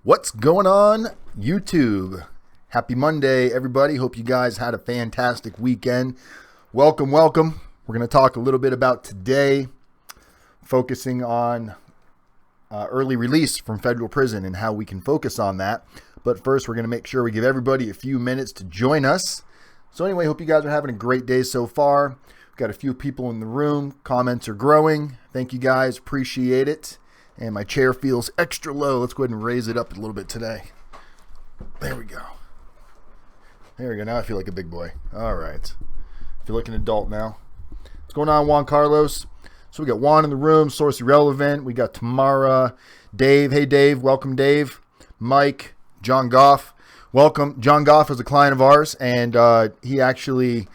What's going on, YouTube? Happy Monday, everybody. Hope you guys had a fantastic weekend. Welcome. We're going to talk a little bit about today, focusing on early release from federal prison and how we can focus on that. But first, we're going to make sure we give everybody a few minutes to join us. So anyway, hope you guys are having a great day so far. We've got a few people in the room. Comments are growing. Thank you guys. Appreciate it. And my chair feels extra low. Let's go ahead and raise it up a little bit today. There we go. Now I feel like a big boy. All right. I feel like an adult now. What's going on, Juan Carlos? So we got Juan in the room, Source Irrelevant. We got Tamara, Dave. Hey, Dave. Welcome, Dave. Mike, John Goff. Welcome. John Goff is a client of ours, and he actually,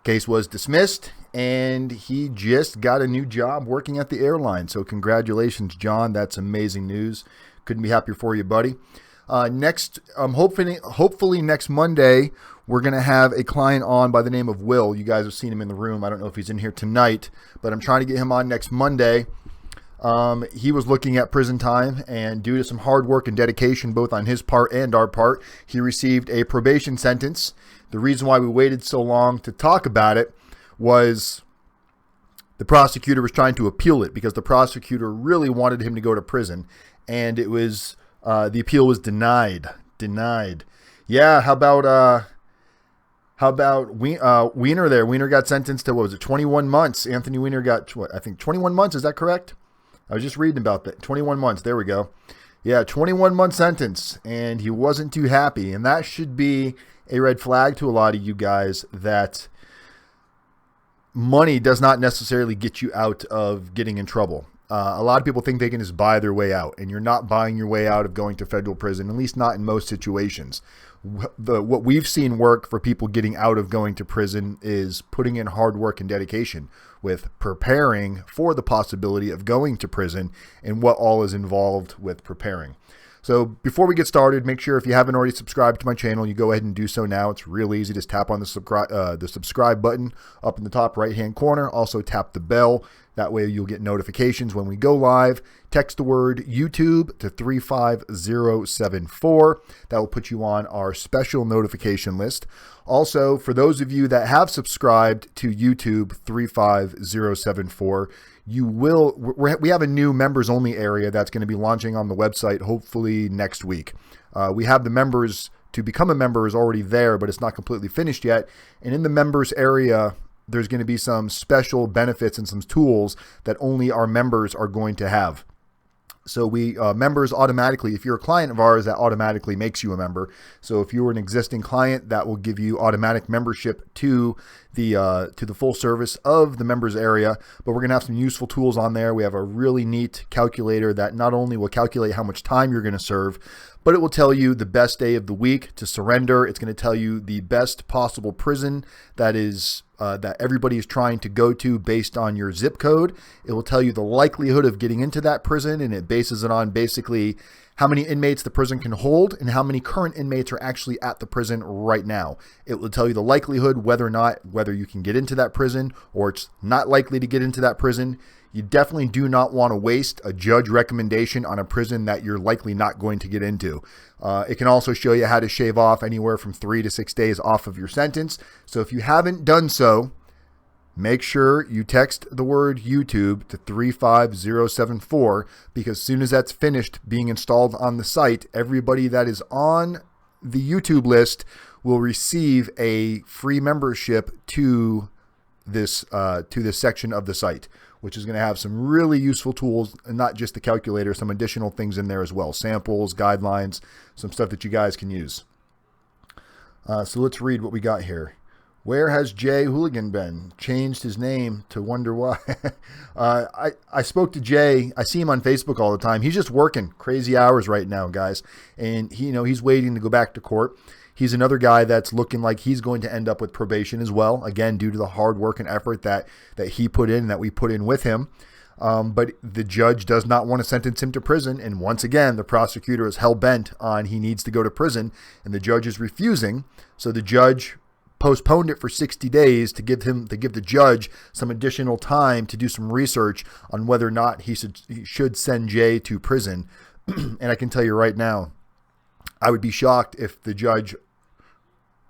case was dismissed, and he just got a new job working at the airline. So congratulations, John. That's amazing news. Couldn't be happier for you, buddy. Next, hopefully next Monday, we're going to have a client on by the name of Will. You guys have seen him in the room. I don't know if he's in here tonight, but I'm trying to get him on next Monday. He was looking at prison time, and due to some hard work and dedication, both on his part and our part, he received a probation sentence. The reason why we waited so long to talk about it was the prosecutor was trying to appeal it because the prosecutor really wanted him to go to prison, and it was the appeal was denied. Yeah, how about Wiener there? Wiener got sentenced to, 21 months. Anthony Wiener got, 21 months. Is that correct? I was just reading about that. 21 months. There we go. Yeah, 21-month sentence, and he wasn't too happy. And that should be a red flag to a lot of you guys that money does not necessarily get you out of getting in trouble. A lot of people think they can just buy their way out, and you're not buying your way out of going to federal prison, at least not in most situations. What we've seen work for people getting out of going to prison is putting in hard work and dedication with preparing for the possibility of going to prison and what all is involved with preparing. So before we get started, make sure if you haven't already subscribed to my channel, you go ahead and do so now. It's real easy. Just tap on the subscribe button up in the top right-hand corner. Also tap the bell. That way you'll get notifications when we go live. Text the word YouTube to 35074. That will put you on our special notification list. Also, for those of you that have subscribed to YouTube 35074, we have a new members only area that's going to be launching on the website hopefully next week. We have the members to become a member is already there, but it's not completely finished yet. And in the members area, there's going to be some special benefits and some tools that only our members are going to have. So we members automatically, if you're a client of ours, that automatically makes you a member. So if you're an existing client, that will give you automatic membership to the full service of the members area. But we're going to have some useful tools on there. We have a really neat calculator that not only will calculate how much time you're going to serve, but it will tell you the best day of the week to surrender. It's going to tell you the best possible prison that everybody is trying to go to based on your zip code. It will tell you the likelihood of getting into that prison, and it bases it on basically how many inmates the prison can hold and how many current inmates are actually at the prison right now. It will tell you the likelihood whether you can get into that prison or it's not likely to get into that prison. You definitely do not want to waste a judge recommendation on a prison that you're likely not going to get into. It can also show you how to shave off anywhere from 3 to 6 days off of your sentence. So if you haven't done so, make sure you text the word YouTube to 35074, because as soon as that's finished being installed on the site, everybody that is on the YouTube list will receive a free membership to this section of the site, which is going to have some really useful tools, and not just the calculator, some additional things in there as well. Samples, guidelines, some stuff that you guys can use. So let's read what we got here. Where has Jay Hooligan been? Changed his name to wonder why. I spoke to Jay. I see him on Facebook all the time. He's just working crazy hours right now, guys. And he's waiting to go back to court. He's another guy that's looking like he's going to end up with probation as well. Again, due to the hard work and effort that he put in, that we put in with him. But the judge does not want to sentence him to prison. And once again, the prosecutor is hell-bent on he needs to go to prison, and the judge is refusing. So the judge postponed it for 60 days to give the judge some additional time to do some research on whether or not he should send Jay to prison. And I can tell you right now, I would be shocked if the judge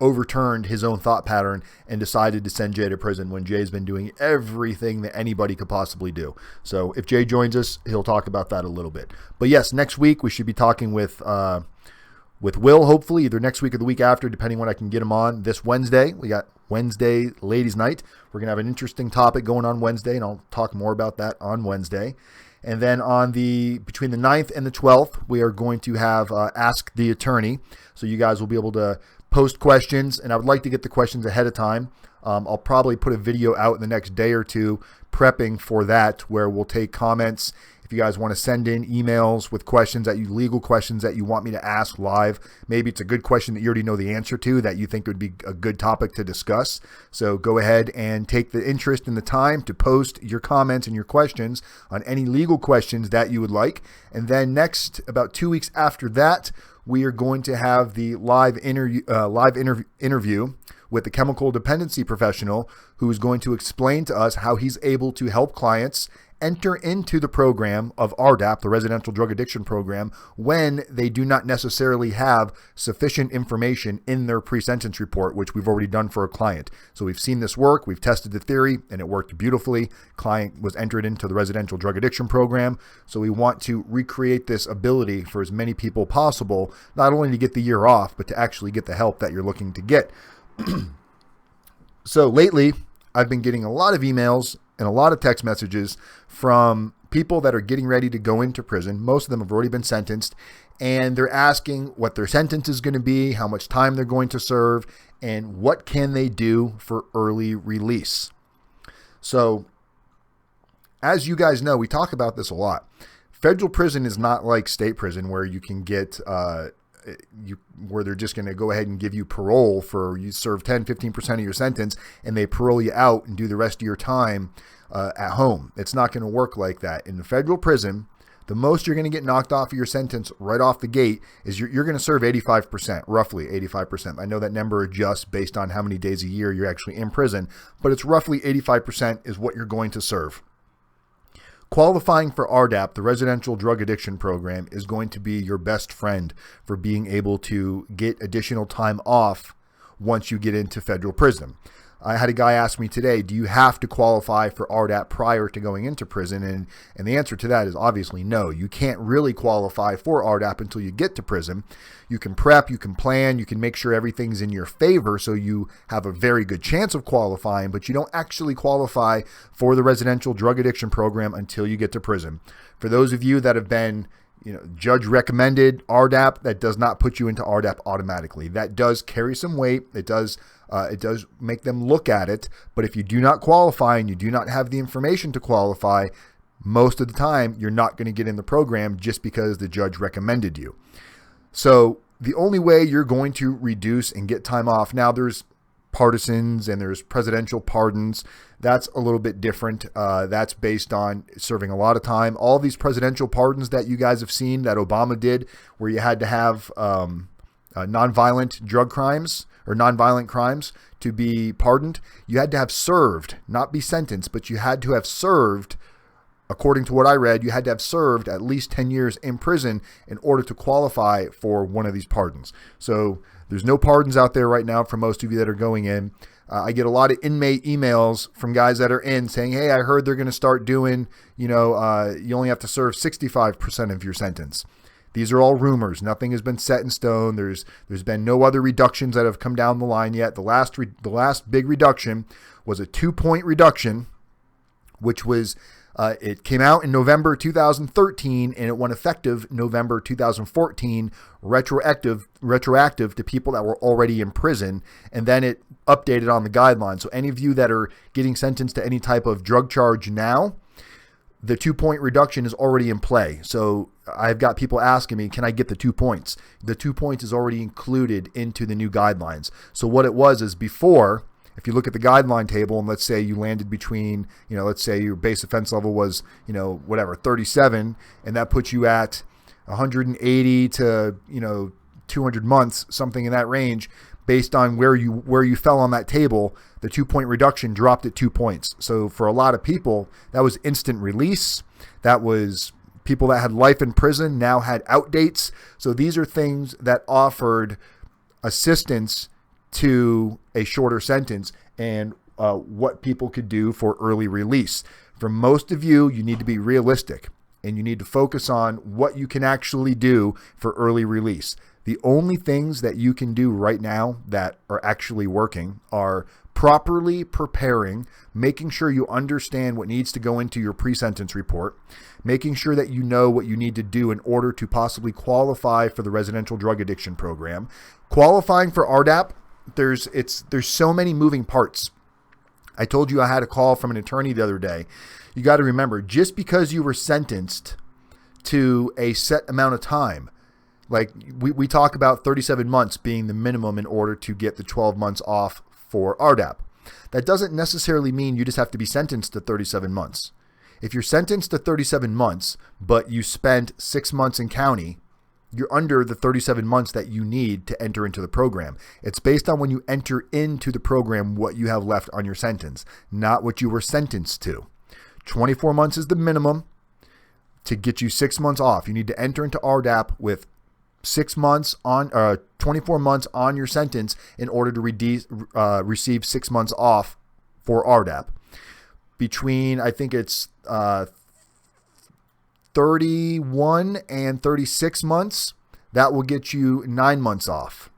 overturned his own thought pattern and decided to send Jay to prison when Jay's been doing everything that anybody could possibly do. So if Jay joins us, he'll talk about that a little bit. But yes, next week we should be talking with Will, hopefully, either next week or the week after, depending when I can get him on. This Wednesday, we got Wednesday Ladies Night. We're going to have an interesting topic going on Wednesday, and I'll talk more about that on Wednesday. And then between the 9th and the 12th, we are going to have Ask the Attorney. So you guys will be able to post questions, and I would like to get the questions ahead of time. I'll probably put a video out in the next day or two prepping for that, where we'll take comments. If you guys want to send in emails with questions legal questions that you want me to ask live, maybe it's a good question that you already know the answer to that you think would be a good topic to discuss. So go ahead and take the interest and the time to post your comments and your questions on any legal questions that you would like. And then next, about 2 weeks after that, we are going to have the live interview with the chemical dependency professional who is going to explain to us how he's able to help clients enter into the program of RDAP, the Residential Drug Addiction Program, when they do not necessarily have sufficient information in their pre-sentence report, which we've already done for a client. So we've seen this work, we've tested the theory, and it worked beautifully. Client was entered into the Residential Drug Addiction Program. So we want to recreate this ability for as many people possible, not only to get the year off, but to actually get the help that you're looking to get. So lately, I've been getting a lot of emails and a lot of text messages from people that are getting ready to go into prison. Most of them have already been sentenced, and they're asking what their sentence is going to be, how much time they're going to serve, and what can they do for early release. So as you guys know, we talk about this a lot. Federal prison is not like state prison where you can get where they're just going to go ahead and give you parole for you serve 10-15% of your sentence and they parole you out and do the rest of your time at home. It's not going to work like that. In the federal prison, the most you're going to get knocked off of your sentence right off the gate is you're going to serve 85%, roughly 85%. I know that number adjusts based on how many days a year you're actually in prison, but it's roughly 85% is what you're going to serve. Qualifying for RDAP, the Residential Drug Addiction Program, is going to be your best friend for being able to get additional time off once you get into federal prison. I had a guy ask me today, do you have to qualify for RDAP prior to going into prison? And the answer to that is obviously no. You can't really qualify for RDAP until you get to prison. You can prep, you can plan, you can make sure everything's in your favor so you have a very good chance of qualifying, but you don't actually qualify for the Residential Drug Addiction Program until you get to prison. For those of you that have been judge recommended RDAP, that does not put you into RDAP automatically. That does carry some weight. It does make them look at it. But if you do not qualify and you do not have the information to qualify, most of the time you're not going to get in the program just because the judge recommended you. So the only way you're going to reduce and get time off, now there's partisans and there's presidential pardons. That's a little bit different. That's based on serving a lot of time. All these presidential pardons that you guys have seen that Obama did, where you had to have nonviolent drug crimes or nonviolent crimes to be pardoned, you had to have served, not be sentenced, but you had to have served. According to what I read, you had to have served at least 10 years in prison in order to qualify for one of these pardons. So there's no pardons out there right now for most of you that are going in. I get a lot of inmate emails from guys that are in saying, hey, I heard they're going to start doing, you only have to serve 65% of your sentence. These are all rumors. Nothing has been set in stone. There's been no other reductions that have come down the line yet. The last big reduction was a 2-point reduction, which was it came out in November 2013 and it went effective November 2014, retroactive to people that were already in prison, and then it updated on the guidelines. So any of you that are getting sentenced to any type of drug charge now, the 2-point reduction is already in play. So I've got people asking me, can I get the 2 points? The 2 points is already included into the new guidelines. So what it was is before, if you look at the guideline table and let's say you landed between, let's say your base offense level was, 37, and that puts you at 180 to, 200 months, something in that range, based on where you fell on that table, the 2-point reduction dropped at 2 points. So for a lot of people, that was instant release. That was People that had life in prison now had outdates. So these are things that offered assistance to a shorter sentence and what people could do for early release. For most of you, you need to be realistic and you need to focus on what you can actually do for early release. The only things that you can do right now that are actually working are properly preparing, making sure you understand what needs to go into your pre-sentence report, making sure that you know what you need to do in order to possibly qualify for the residential drug addiction program. Qualifying for RDAP, there's so many moving parts. I told you I had a call from an attorney the other day. You got to remember, just because you were sentenced to a set amount of time, like we talk about 37 months being the minimum in order to get the 12 months off for RDAP. That doesn't necessarily mean you just have to be sentenced to 37 months. If you're sentenced to 37 months, but you spent 6 months in county, you're under the 37 months that you need to enter into the program. It's based on when you enter into the program what you have left on your sentence, not what you were sentenced to. 24 months is the minimum to get you 6 months off. You need to enter into RDAP with 6 months on 24 months on your sentence in order to receive 6 months off for RDAP. Between, I think it's 31 and 36 months, that will get you 9 months off.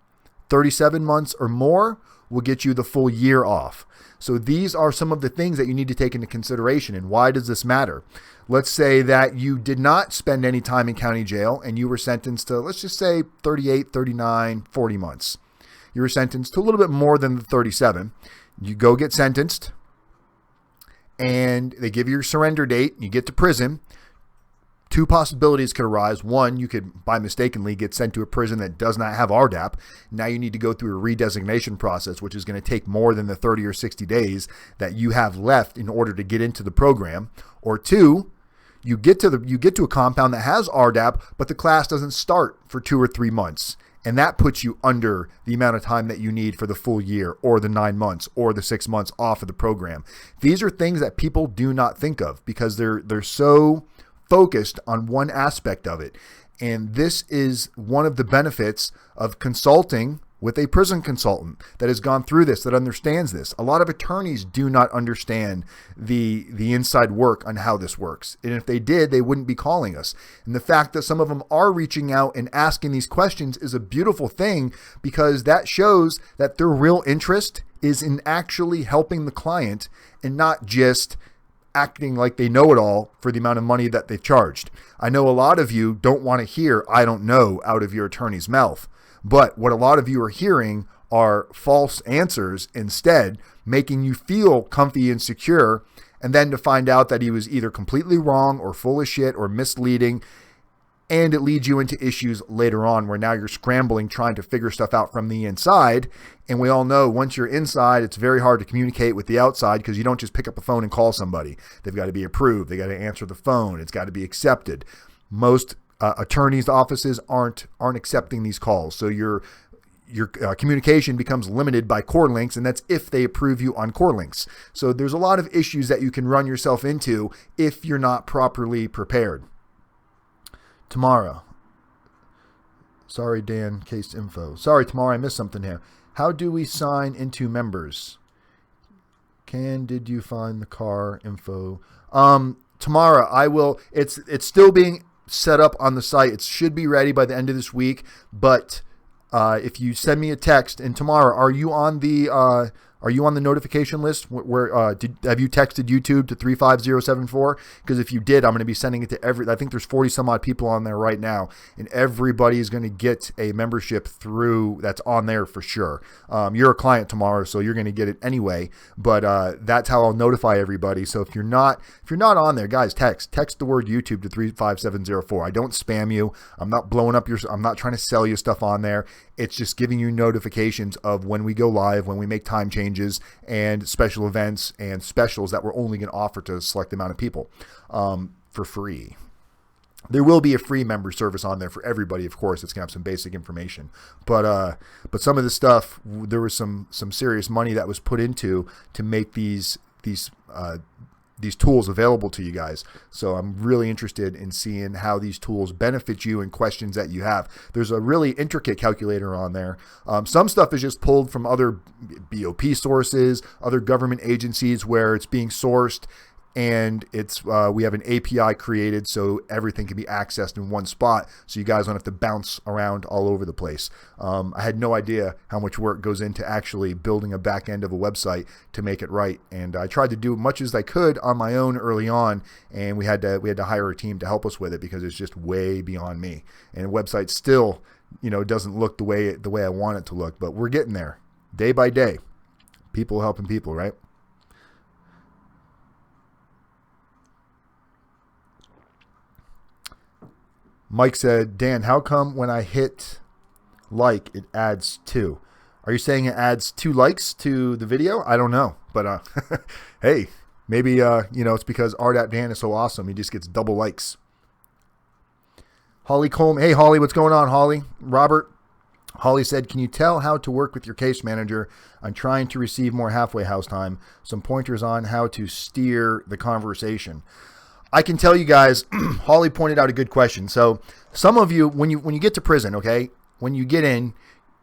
37 months or more will get you the full year off. So these are some of the things that you need to take into consideration. And why does this matter? Let's say that you did not spend any time in county jail and you were sentenced to, let's just say 38, 39, 40 months. You were sentenced to a little bit more than the 37. You go get sentenced and they give you your surrender date. You get to prison. Two possibilities could arise. One, you could, by mistakenly, get sent to a prison that does not have RDAP. Now you need to go through a redesignation process, which is going to take more than the 30 or 60 days that you have left in order to get into the program. Or two, you get to a compound that has RDAP, but the class doesn't start for 2 or 3 months. And that puts you under the amount of time that you need for the full year or the 9 months or the 6 months off of the program. These are things that people do not think of because they're so focused on one aspect of it. And this is one of the benefits of consulting with a prison consultant that has gone through this, that understands this. A lot of attorneys do not understand the inside work on how this works. And if they did, they wouldn't be calling us. And the fact that some of them are reaching out and asking these questions is a beautiful thing because that shows that their real interest is in actually helping the client and not just acting like they know it all for the amount of money that they've charged. I know a lot of you don't want to hear "I don't know" out of your attorney's mouth, but what a lot of you are hearing are false answers instead, making you feel comfy and secure, and then to find out that he was either completely wrong or full of shit or misleading, and it leads you into issues later on where now you're scrambling trying to figure stuff out from the inside. And we all know once you're inside, it's very hard to communicate with the outside because you don't just pick up the phone and call somebody. They've got to be approved. They got to answer the phone. It's got to be accepted. Most attorneys' offices aren't accepting these calls. So your communication becomes limited by core links, and that's if they approve you on core links. So there's a lot of issues that you can run yourself into if you're not properly prepared. Tamara. Sorry, Dan, case info. Sorry, Tamara, I missed something here. How do we sign into members? Did you find the car info? Tamara, I will. It's still being set up on the site. It should be ready by the end of this week. But if you send me a text, and Tamara, are you on the notification list? Have you texted YouTube to 35074? Because if you did, I'm going to be sending it to I think there's 40 some odd people on there right now, and everybody is going to get a membership through that's on there for sure. You're a client tomorrow, so you're going to get it anyway. But that's how I'll notify everybody. So if you're not on there, guys, text the word YouTube to 35704. I don't spam you. I'm not blowing up I'm not trying to sell you stuff on there. It's just giving you notifications of when we go live, when we make time changes and special events and specials that we're only going to offer to a select amount of people for free. There will be a free member service on there for everybody, of course. It's going to have some basic information. But some of the stuff, there was some serious money that was put into to make these these tools available to you guys. So I'm really interested in seeing how these tools benefit you and questions that you have. There's a really intricate calculator on there. Some stuff is just pulled from other BOP sources, other government agencies where it's being sourced, and it's we have an API created so everything can be accessed in one spot, so you guys don't have to bounce around all over the place. I had no idea how much work goes into actually building a back end of a website to make it right, and I tried to do as much as I could on my own early on, and we had to hire a team to help us with it because it's just way beyond me, and the website still, doesn't look the way I want it to look, but we're getting there day by day. People helping people, right? Mike said, Dan, how come when I hit like, it adds 2? Are you saying it adds 2 likes to the video? I don't know. But hey, maybe, it's because RDAPdan is so awesome. He just gets double likes. Holly Coleman. Hey, Holly, what's going on, Holly? Robert. Holly said, can you tell how to work with your case manager? I'm trying to receive more halfway house time. Some pointers on how to steer the conversation. I can tell you guys, Holly pointed out a good question. So some of you, when you get to prison, okay, when you get in,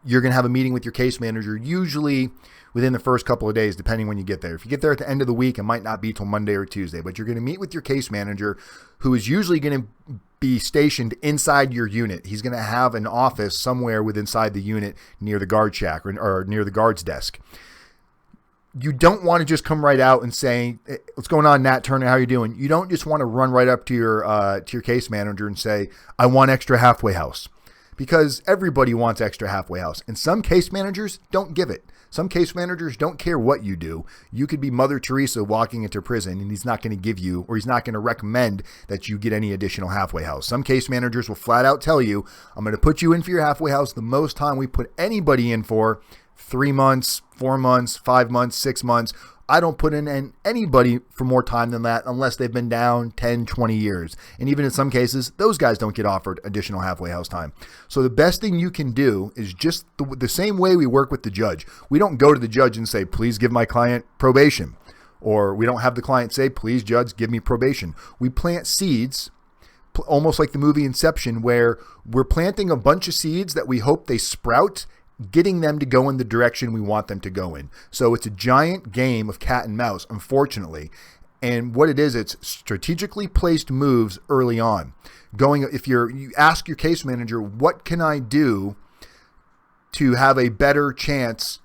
you're going to have a meeting with your case manager, usually within the first couple of days, depending when you get there. If you get there at the end of the week, it might not be till Monday or Tuesday, but you're going to meet with your case manager, who is usually going to be stationed inside your unit. He's going to have an office somewhere inside the unit near the guard shack or near the guard's desk. You don't want to just come right out and say, hey, what's going on, Nat Turner? How you doing? You don't just want to run right up to your case manager and say, I want extra halfway house, because everybody wants extra halfway house. And some case managers don't give it. Some case managers don't care what you do. You could be Mother Teresa walking into prison, and he's not going to give you, or he's not going to recommend that you get any additional halfway house. Some case managers will flat out tell you, I'm going to put you in for your halfway house the most time we put anybody in for, 3 months, 4 months, 5 months, 6 months. I don't put in anybody for more time than that unless they've been down 10, 20 years. And even in some cases, those guys don't get offered additional halfway house time. So the best thing you can do is just the same way we work with the judge. We don't go to the judge and say, please give my client probation. Or we don't have the client say, please, judge, give me probation. We plant seeds, almost like the movie Inception, where we're planting a bunch of seeds that we hope they sprout, getting them to go in the direction we want them to go in. So it's a giant game of cat and mouse, unfortunately. And what it is, it's strategically placed moves early on. If you ask your case manager, what can I do to have a better chance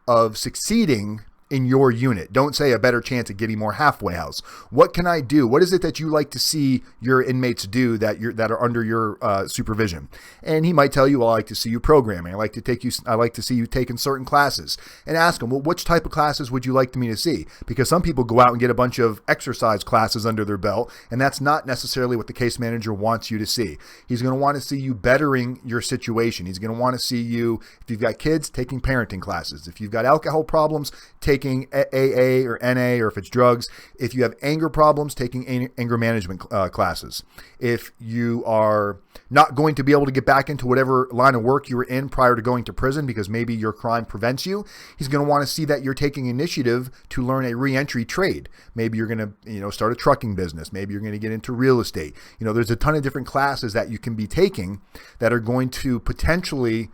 of succeeding in your unit? Don't say a better chance of getting more halfway house. What can I do? What is it that you like to see your inmates do that are under your supervision? And he might tell you, well, I like to see you programming. I like to see you taking certain classes. And ask him, well, which type of classes would you like me to see? Because some people go out and get a bunch of exercise classes under their belt, and that's not necessarily what the case manager wants you to see. He's going to want to see you bettering your situation. He's going to want to see you, if you've got kids, taking parenting classes. If you've got alcohol problems, taking AA or NA, or if it's drugs. If you have anger problems, taking anger management classes. If you are not going to be able to get back into whatever line of work you were in prior to going to prison because maybe your crime prevents you, he's going to want to see that you're taking initiative to learn a reentry trade. Maybe you're going to, start a trucking business. Maybe you're going to get into real estate. There's a ton of different classes that you can be taking that are going to potentially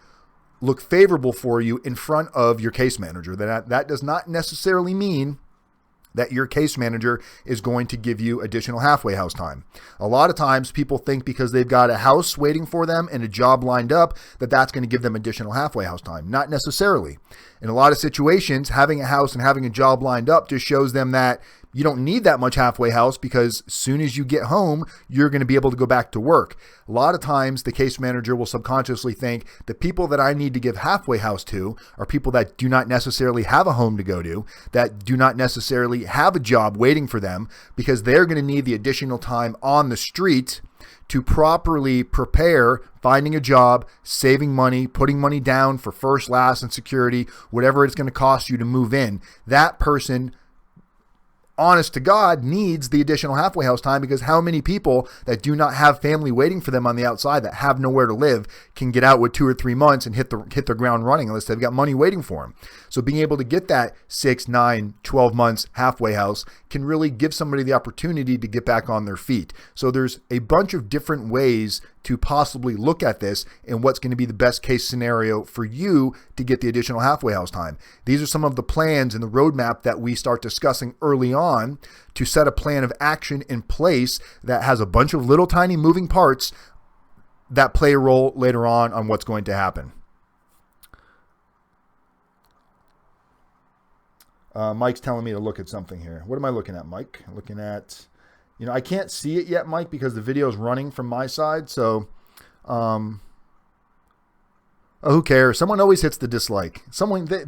look favorable for you in front of your case manager. That does not necessarily mean that your case manager is going to give you additional halfway house time. A lot of times people think because they've got a house waiting for them and a job lined up, that's going to give them additional halfway house time. Not necessarily. In a lot of situations, having a house and having a job lined up just shows them that you don't need that much halfway house, because as soon as you get home, you're going to be able to go back to work. A lot of times the case manager will subconsciously think the people that I need to give halfway house to are people that do not necessarily have a home to go to, that do not necessarily have a job waiting for them, because they're going to need the additional time on the street to properly prepare, finding a job, saving money, putting money down for first, last, and security, whatever it's going to cost you to move in. That person honest to God, needs the additional halfway house time, because how many people that do not have family waiting for them on the outside, that have nowhere to live, can get out with 2 or 3 months and hit the ground running unless they've got money waiting for them. So being able to get that 6, 9, 12 months halfway house can really give somebody the opportunity to get back on their feet. So there's a bunch of different ways to possibly look at this and what's going to be the best case scenario for you to get the additional halfway house time. These are some of the plans in the roadmap that we start discussing early on to set a plan of action in place that has a bunch of little tiny moving parts that play a role later on what's going to happen. Mike's telling me to look at something here. What am I looking at, Mike? I'm looking at, I can't see it yet, Mike, because the video is running from my side. So, who cares? Someone always hits the dislike. Someone that,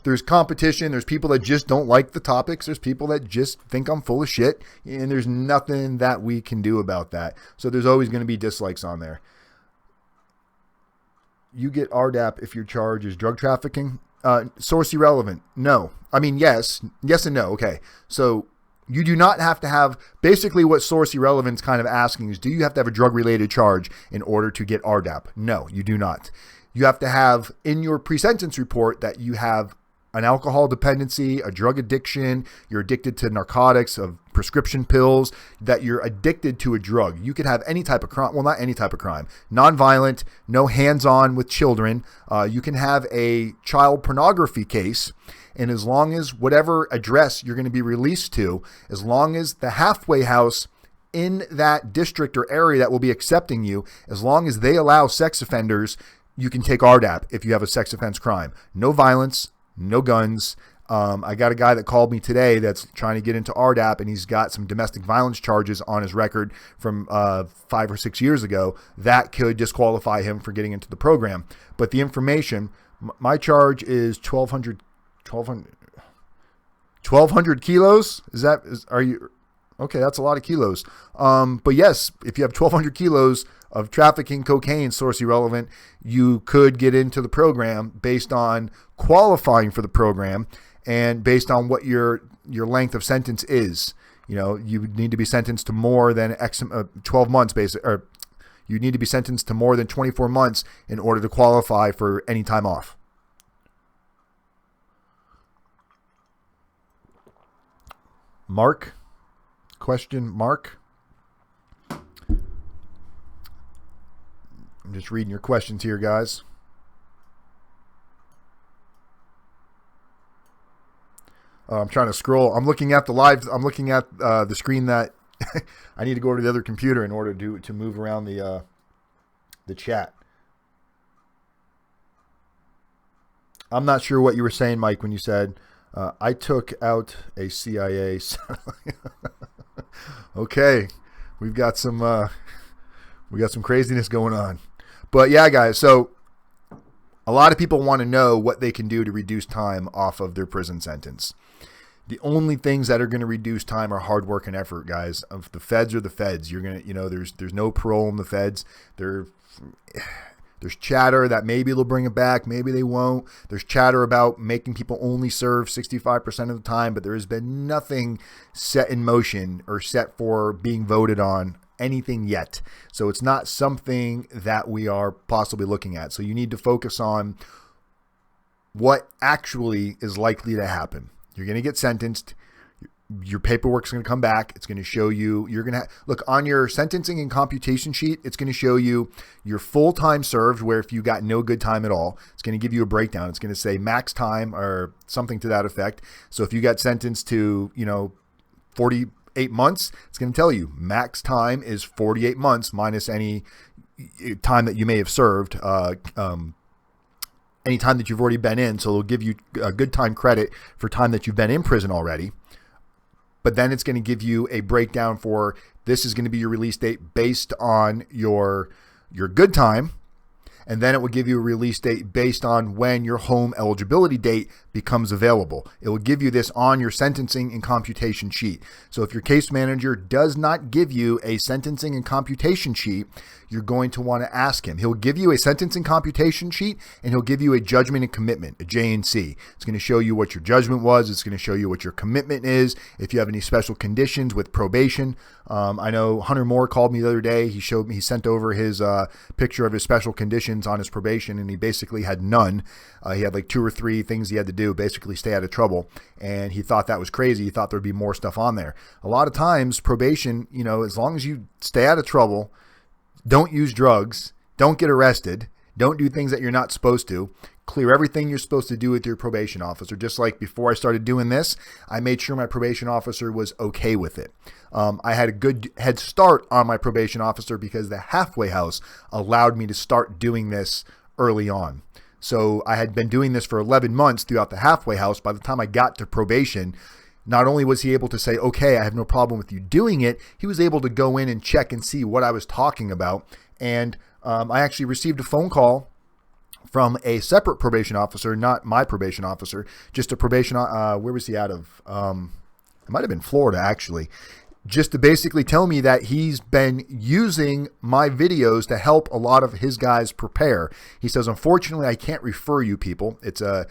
there's competition. There's people that just don't like the topics. There's people that just think I'm full of shit, and there's nothing that we can do about that. So there's always going to be dislikes on there. You get RDAP if your charge is drug trafficking. Source irrelevant. No. I mean, yes and no. Okay. So you do not have to have, basically what source irrelevance kind of asking is, do you have to have a drug related charge in order to get RDAP? No, you do not. You have to have in your pre-sentence report that you have an alcohol dependency, a drug addiction, you're addicted to narcotics, of prescription pills, that you're addicted to a drug. You could have any type of crime, well, not any type of crime, nonviolent, no hands-on with children. You can have a child pornography case, and as long as whatever address you're going to be released to, as long as the halfway house in that district or area that will be accepting you, as long as they allow sex offenders, you can take RDAP if you have a sex offense crime. No violence, no guns. I got a guy that called me today that's trying to get into RDAP, and he's got some domestic violence charges on his record from 5 or 6 years ago that could disqualify him for getting into the program. But the information, my charge is 1,200 kilos. Are you okay? That's a lot of kilos. But yes, if you have 1,200 kilos of trafficking cocaine, source irrelevant, you could get into the program based on qualifying for the program and based on what your length of sentence is. You need to be sentenced to more than 12 months, or you need to be sentenced to more than 24 months in order to qualify for any time off. Mark? Question mark? I'm just reading your questions here, guys. I'm trying to scroll. I'm looking at the live. I'm looking at the screen that I need to go over to the other computer in order to move around the chat. I'm not sure what you were saying, Mike, when you said I took out a CIA. Okay, we've got some craziness going on. But yeah, guys, so a lot of people want to know what they can do to reduce time off of their prison sentence. The only things that are going to reduce time are hard work and effort, guys. If the feds are the feds, you're going to, there's no parole in the feds. There's chatter that maybe they'll bring it back, maybe they won't. There's chatter about making people only serve 65% of the time, but there has been nothing set in motion or set for being voted on anything yet. So it's not something that we are possibly looking at. So you need to focus on what actually is likely to happen. You're going to get sentenced. Your paperwork's going to come back. It's going to show you, you're going to look on your sentencing and computation sheet. It's going to show you your full time served, where if you got no good time at all, it's going to give you a breakdown. It's going to say max time or something to that effect. So if you got sentenced to, 48 months, it's going to tell you max time is 48 months minus any time that you may have served, any time that you've already been in. So it'll give you a good time credit for time that you've been in prison already. But then it's going to give you a breakdown for, this is going to be your release date based on your good time. And then it will give you a release date based on when your home eligibility date becomes available. It will give you this on your sentencing and computation sheet. So if your case manager does not give you a sentencing and computation sheet, you're going to want to ask him. He'll give you a sentencing computation sheet, and he'll give you a judgment and commitment, a J&C. It's going to show you what your judgment was. It's going to show you what your commitment is. If you have any special conditions with probation. I know Hunter Moore called me the other day. He sent over his picture of his special conditions on his probation, and he basically had none. He had like 2 or 3 things he had to do, basically stay out of trouble. And he thought that was crazy. He thought there'd be more stuff on there. A lot of times probation, as long as you stay out of trouble, don't use drugs, don't get arrested, don't do things that you're not supposed to, clear everything you're supposed to do with your probation officer. Just like before I started doing this, I made sure my probation officer was okay with it. I had a good head start on my probation officer because the halfway house allowed me to start doing this early on. So I had been doing this for 11 months throughout the halfway house. By the time I got to probation, not only was he able to say, okay, I have no problem with you doing it, he was able to go in and check and see what I was talking about. And I actually received a phone call from a separate probation officer, not my probation officer, just a probation, where was he out of? It might have been Florida, actually, just to basically tell me that he's been using my videos to help a lot of his guys prepare. He says, unfortunately, I can't refer you people. It's a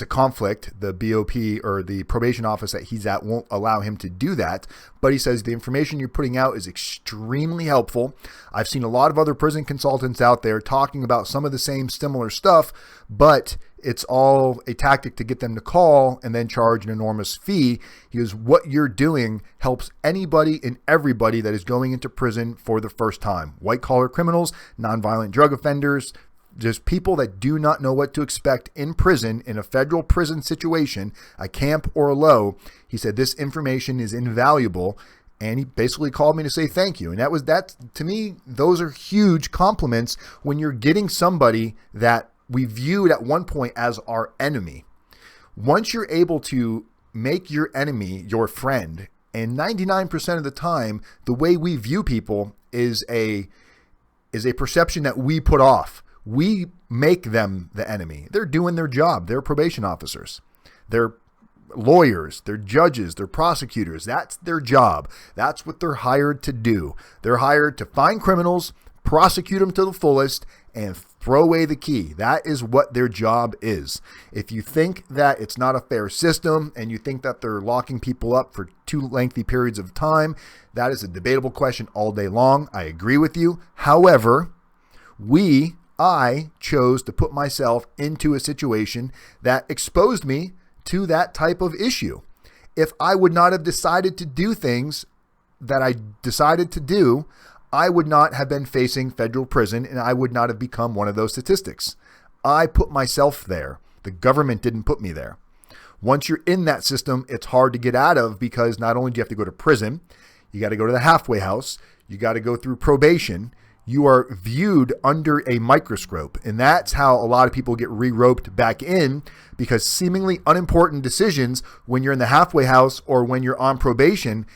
conflict. The BOP or the probation office that he's at won't allow him to do that. But he says the information you're putting out is extremely helpful. I've seen a lot of other prison consultants out there talking about some of the same similar stuff, but it's all a tactic to get them to call and then charge an enormous fee. He goes, what you're doing helps anybody and everybody that is going into prison for the first time. White collar criminals, nonviolent drug offenders, just people that do not know what to expect in prison, in a federal prison situation, a camp or a low. He said, this information is invaluable. And he basically called me to say thank you. And that to me, those are huge compliments when you're getting somebody that we viewed at one point as our enemy. Once you're able to make your enemy your friend, and 99% of the time, the way we view people is a perception that we put off. We make them the enemy. They're doing their job. They're probation officers. They're lawyers. They're judges. They're prosecutors. That's their job. That's what they're hired to do. They're hired to find criminals, prosecute them to the fullest, and throw away the key. That is what their job is. If you think that it's not a fair system and you think that they're locking people up for too lengthy periods of time, that is a debatable question all day long. I agree with you. However, I chose to put myself into a situation that exposed me to that type of issue. If I would not have decided to do things that I decided to do, I would not have been facing federal prison and I would not have become one of those statistics. I put myself there. The government didn't put me there. Once you're in that system, it's hard to get out of because not only do you have to go to prison, you got to go to the halfway house, you got to go through probation. You are viewed under a microscope. And that's how a lot of people get re-roped back in, because seemingly unimportant decisions when you're in the halfway house or when you're on probation,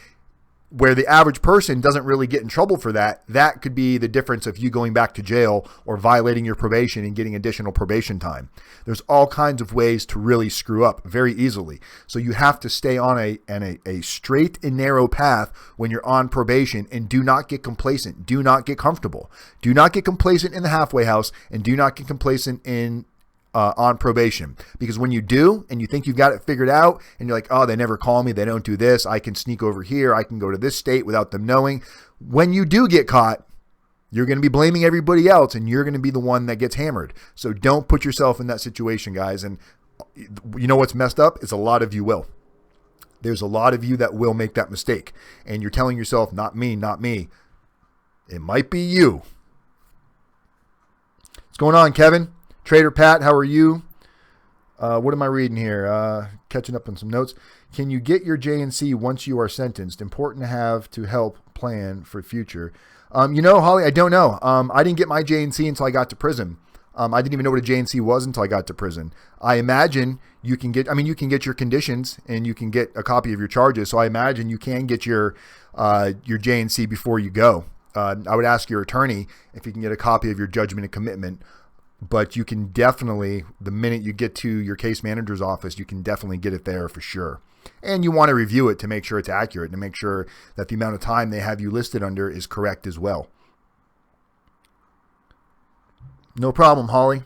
where the average person doesn't really get in trouble for that, that could be the difference of you going back to jail or violating your probation and getting additional probation time. There's all kinds of ways to really screw up very easily. So you have to stay on a straight and narrow path when you're on probation, and do not get complacent. Do not get comfortable. Do not get complacent in the halfway house, and do not get complacent on probation, because when you do and you think you've got it figured out and you're like, oh, they never call me, they don't do this, I can sneak over here, I can go to this state without them knowing. When you do get caught, you're going to be blaming everybody else and you're going to be the one that gets hammered. So don't put yourself in that situation, guys. And you know what's messed up is a lot of you will. There's a lot of you that will make that mistake, and you're telling yourself, not me, not me. It might be you. What's going on, Kevin? Trader Pat, how are you? What am I reading here? Catching up on some notes. Can you get your J&C once you are sentenced? Important to have to help plan for future. Holly, I don't know. I didn't get my J&C until I got to prison. I didn't even know what a J&C was until I got to prison. I imagine you can get your conditions and you can get a copy of your charges. So I imagine you can get your J&C before you go. I would ask your attorney if you can get a copy of your judgment and commitment. but you can definitely, the minute you get to your case manager's office, you can definitely get it there for sure. And you want to review it to make sure it's accurate, and to make sure that the amount of time they have you listed under is correct as well. No problem, Holly.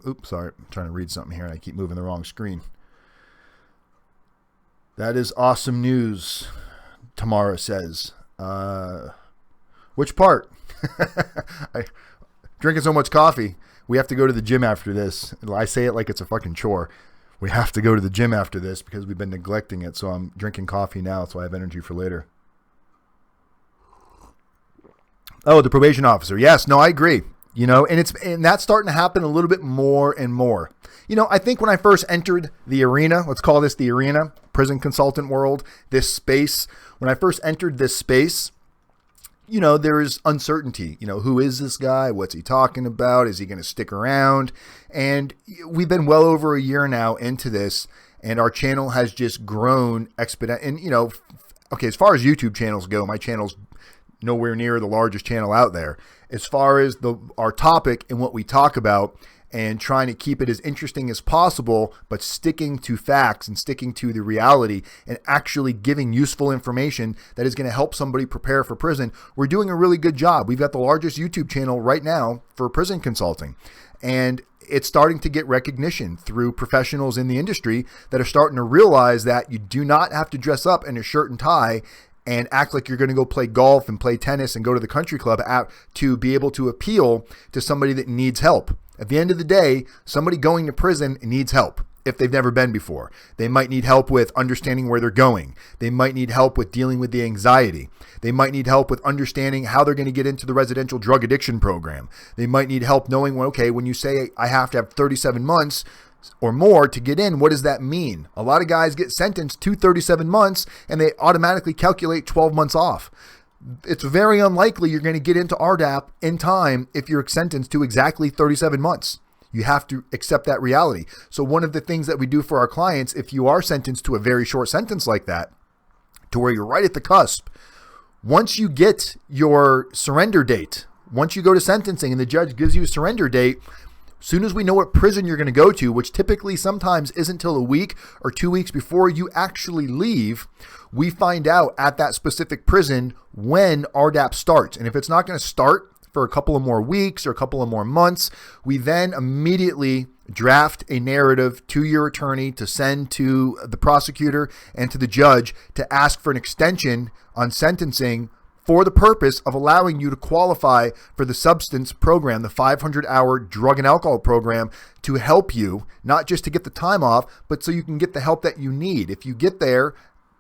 Oops, sorry. I'm trying to read something here and I keep moving the wrong screen. That is awesome news, Tamara says. Which part? Drinking so much coffee. We have to go to the gym after this. I say it like it's a fucking chore. We have to go to the gym after this because we've been neglecting it. So I'm drinking coffee now so I have energy for later. Oh, the probation officer. Yes, no, I agree. You know, and that's starting to happen a little bit more and more. You know, I think when I first entered the arena, let's call this the arena, prison consultant world, this space, when I first entered this space, you know, there is uncertainty. You know, who is this guy? What's he talking about? Is he going to stick around? And we've been well over a year now into this, and our channel has just grown exponentially. And, you know, okay, as far as YouTube channels go, my channel's nowhere near the largest channel out there. As far as our topic and what we talk about, and trying to keep it as interesting as possible, but sticking to facts and sticking to the reality and actually giving useful information that is going to help somebody prepare for prison, we're doing a really good job. We've got the largest YouTube channel right now for prison consulting. And it's starting to get recognition through professionals in the industry that are starting to realize that you do not have to dress up in a shirt and tie and act like you're going to go play golf and play tennis and go to the country club to be able to appeal to somebody that needs help. At the end of the day, somebody going to prison needs help if they've never been before. They might need help with understanding where they're going. They might need help with dealing with the anxiety. They might need help with understanding how they're going to get into the residential drug addiction program. They might need help knowing, well, okay, when you say I have to have 37 months or more to get in, what does that mean? A lot of guys get sentenced to 37 months and they automatically calculate 12 months off. It's very unlikely you're going to get into RDAP in time if you're sentenced to exactly 37 months. You have to accept that reality. So one of the things that we do for our clients, if you are sentenced to a very short sentence like that, to where you're right at the cusp, once you get your surrender date, once you go to sentencing and the judge gives you a surrender date, as soon as we know what prison you're going to go to, which typically sometimes isn't until a week or 2 weeks before you actually leave, we find out at that specific prison when RDAP starts. And if it's not going to start for a couple of more weeks or a couple of more months, we then immediately draft a narrative to your attorney to send to the prosecutor and to the judge to ask for an extension on sentencing for the purpose of allowing you to qualify for the substance program, the 500-hour drug and alcohol program, to help you, not just to get the time off, but so you can get the help that you need. If you get there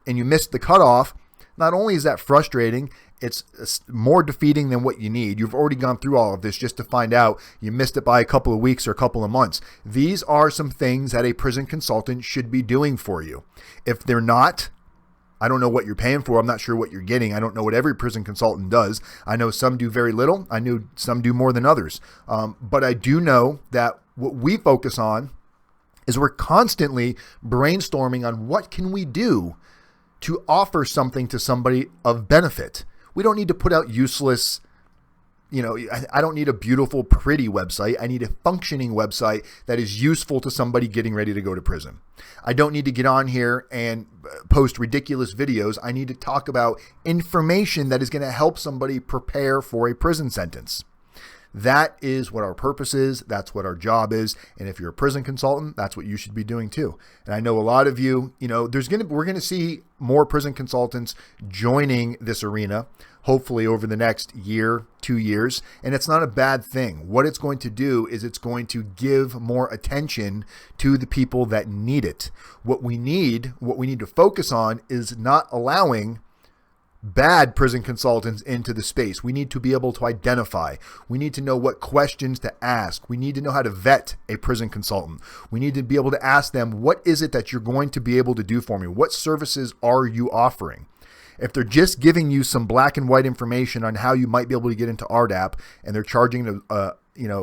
and you miss the cutoff, not only is that frustrating, it's more defeating than what you need. You've already gone through all of this just to find out you missed it by a couple of weeks or a couple of months. These are some things that a prison consultant should be doing for you. If they're not, I don't know what you're paying for. I'm not sure what you're getting. I don't know what every prison consultant does. I know some do very little. I know some do more than others. But I do know that what we focus on is we're constantly brainstorming on what can we do to offer something to somebody of benefit. We don't need to put out useless, I don't need a beautiful, pretty website. I need a functioning website that is useful to somebody getting ready to go to prison. I don't need to get on here and post ridiculous videos. I need to talk about information that is going to help somebody prepare for a prison sentence. That is what our purpose is. That's what our job is. And if you're a prison consultant, that's what you should be doing too. And I know a lot of you, we're going to see more prison consultants joining this arena, hopefully over the next year, 2 years. And it's not a bad thing. What it's going to do is it's going to give more attention to the people that need it. What we need to focus on is not allowing bad prison consultants into the space. We need to be able to identify. We need to know what questions to ask. We need to know how to vet a prison consultant. We need to be able to ask them, what is it that you're going to be able to do for me? What services are you offering? If they're just giving you some black and white information on how you might be able to get into RDAP and they're charging an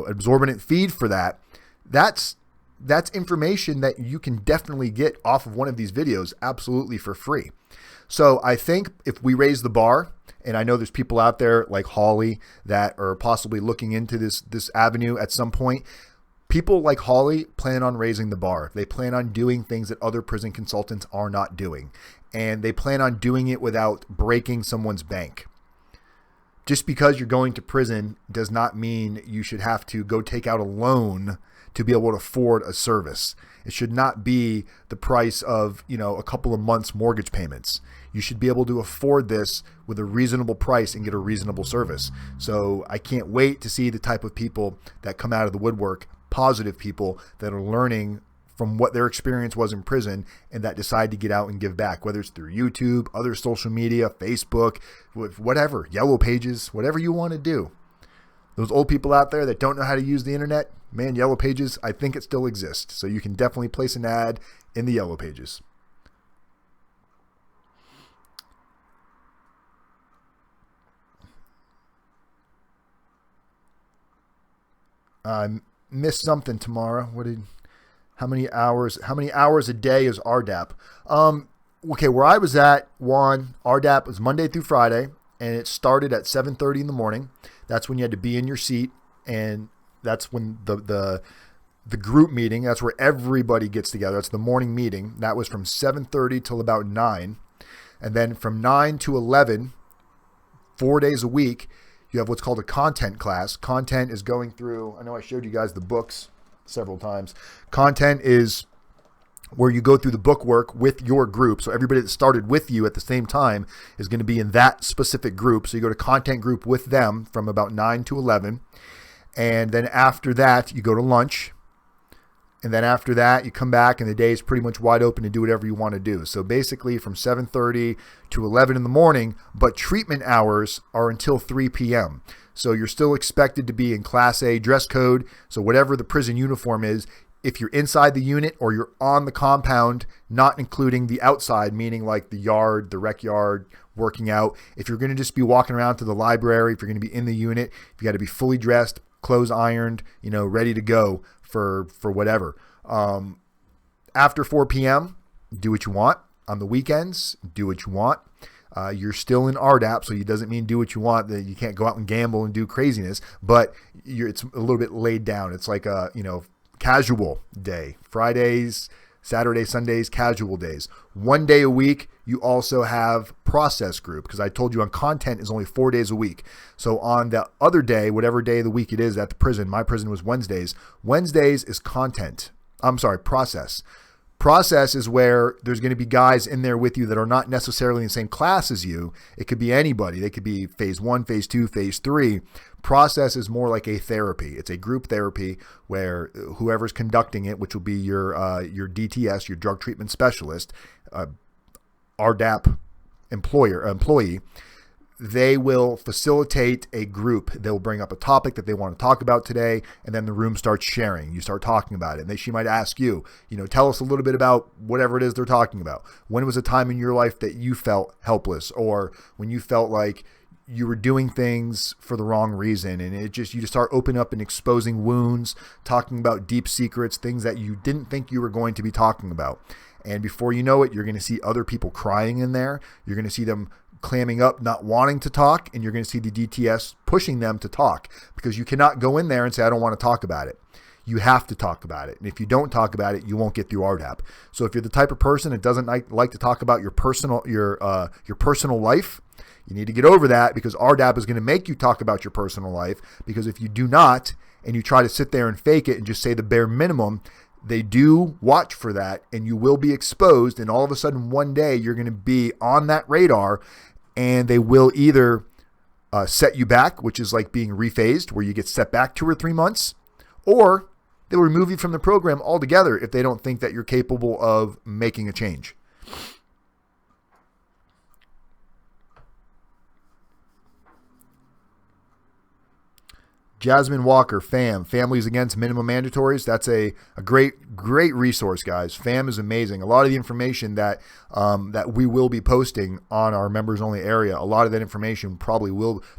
exorbitant fee for that, that's that's information that you can definitely get off of one of these videos absolutely for free. So I think if we raise the bar, and I know there's people out there like Holly that are possibly looking into this avenue at some point. People like Holly plan on raising the bar. They plan on doing things that other prison consultants are not doing. And they plan on doing it without breaking someone's bank. Just because you're going to prison does not mean you should have to go take out a loan to be able to afford a service. It should not be the price of, a couple of months mortgage payments. You should be able to afford this with a reasonable price and get a reasonable service. So I can't wait to see the type of people that come out of the woodwork, positive people that are learning from what their experience was in prison and that decide to get out and give back, whether it's through YouTube, other social media, Facebook, whatever, Yellow Pages, whatever you want to do. Those old people out there that don't know how to use the internet, man, Yellow Pages, I think it still exists. So you can definitely place an ad in the Yellow Pages. I missed something tomorrow. How many hours a day is RDAP? Okay, where I was at, Juan, RDAP was Monday through Friday, and it started at 7:30 in the morning. That's when you had to be in your seat, and that's when the group meeting, that's where everybody gets together. That's the morning meeting. That was from 7:30 till about 9. And then from 9 to 11, 4 days a week, you have what's called a content class. Content is going through, I know I showed you guys the books several times. Content is where you go through the book work with your group. So everybody that started with you at the same time is going to be in that specific group. So you go to content group with them from about 9 to 11. And then after that, you go to lunch. And then after that, you come back and the day is pretty much wide open to do whatever you want to do. So basically from 7:30 to 11 in the morning, but treatment hours are until 3 p.m. So you're still expected to be in Class A dress code. So whatever the prison uniform is, if you're inside the unit or you're on the compound, not including the outside, meaning like the yard, the rec yard, working out. If you're going to just be walking around to the library, if you're going to be in the unit, you got to be fully dressed, clothes ironed, ready to go for whatever. After 4 p.m., do what you want. On the weekends, do what you want. You're still in RDAP, so it doesn't mean do what you want. That you can't go out and gamble and do craziness, but it's a little bit laid down. It's like a casual day. Fridays, Saturdays, Sundays, casual days. 1 day a week, you also have process group, because I told you on content is only 4 days a week. So on the other day, whatever day of the week it is at the prison, my prison was Wednesdays. Wednesdays is process. Process is where there's going to be guys in there with you that are not necessarily in the same class as you. It could be anybody. They could be phase 1, phase 2, phase 3. Process is more like a therapy. It's a group therapy where whoever's conducting it, which will be your DTS, your drug treatment specialist, RDAP employee, they will facilitate a group. They'll bring up a topic that they want to talk about today, and then the room starts sharing. You start talking about it, and she might ask you, tell us a little bit about whatever it is they're talking about. When was a time in your life that you felt helpless, or when you felt like you were doing things for the wrong reason, and you just start opening up and exposing wounds, talking about deep secrets, things that you didn't think you were going to be talking about. And before you know it, you're going to see other people crying in there. You're going to see them clamming up, not wanting to talk, and you're going to see the DTS pushing them to talk, because you cannot go in there and say, I don't want to talk about it. You have to talk about it. And if you don't talk about it, you won't get through RDAP. So if you're the type of person that doesn't like to talk about your personal life, you need to get over that, because RDAP is going to make you talk about your personal life. Because if you do not, and you try to sit there and fake it and just say the bare minimum, they do watch for that, and you will be exposed. And all of a sudden, one day, you're going to be on that radar, and they will either set you back, which is like being rephased, where you get set back 2 or 3 months, or they'll remove you from the program altogether if they don't think that you're capable of making a change. Jasmine Walker, FAM, Families Against Minimum Mandatories. That's a great resource, guys. FAM is amazing. A lot of the information that that we will be posting on our members only area, a lot of that information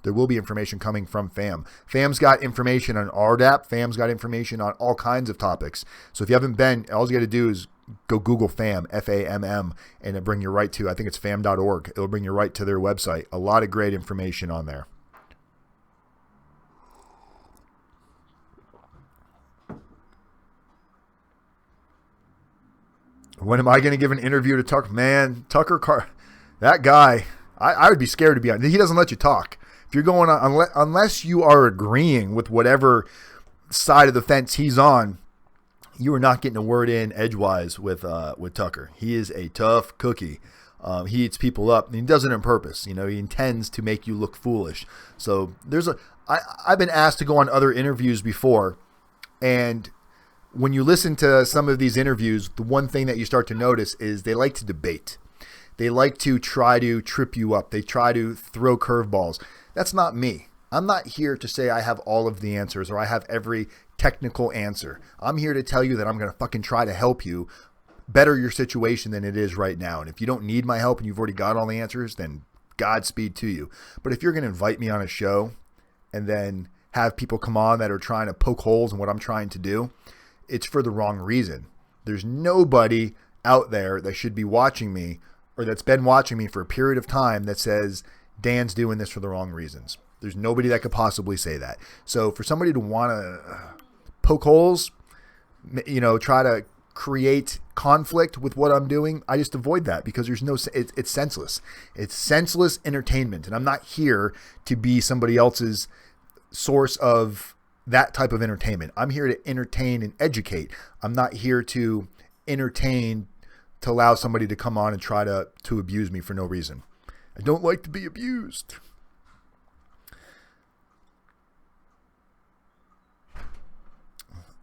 there will be information coming from FAM. FAM's got information on RDAP. FAM's got information on all kinds of topics. So if you haven't been, all you got to do is go Google FAM, FAMM, and it'll bring you right to, I think it's fam.org. It'll bring you right to their website. A lot of great information on there. When am I going to give an interview to Tucker? Man, that guy, I would be scared to be on. He doesn't let you talk. If you're going on, unless you are agreeing with whatever side of the fence he's on, you are not getting a word in edgewise with Tucker. He is a tough cookie. He eats people up, and he does it on purpose. He intends to make you look foolish. So I've been asked to go on other interviews before, and when you listen to some of these interviews, the one thing that you start to notice is they like to debate. They like to try to trip you up. They try to throw curveballs. That's not me. I'm not here to say I have all of the answers or I have every technical answer. I'm here to tell you that I'm going to fucking try to help you better your situation than it is right now. And if you don't need my help and you've already got all the answers, then Godspeed to you. But if you're going to invite me on a show and then have people come on that are trying to poke holes in what I'm trying to do, it's for the wrong reason. There's nobody out there that should be watching me or that's been watching me for a period of time that says Dan's doing this for the wrong reasons. There's nobody that could possibly say that. So for somebody to want to poke holes, try to create conflict with what I'm doing, I just avoid that because it's senseless. It's senseless entertainment. And I'm not here to be somebody else's source of that type of entertainment. I'm here to entertain and educate. I'm not here to entertain to allow somebody to come on and try to abuse me for no reason. I don't like to be abused.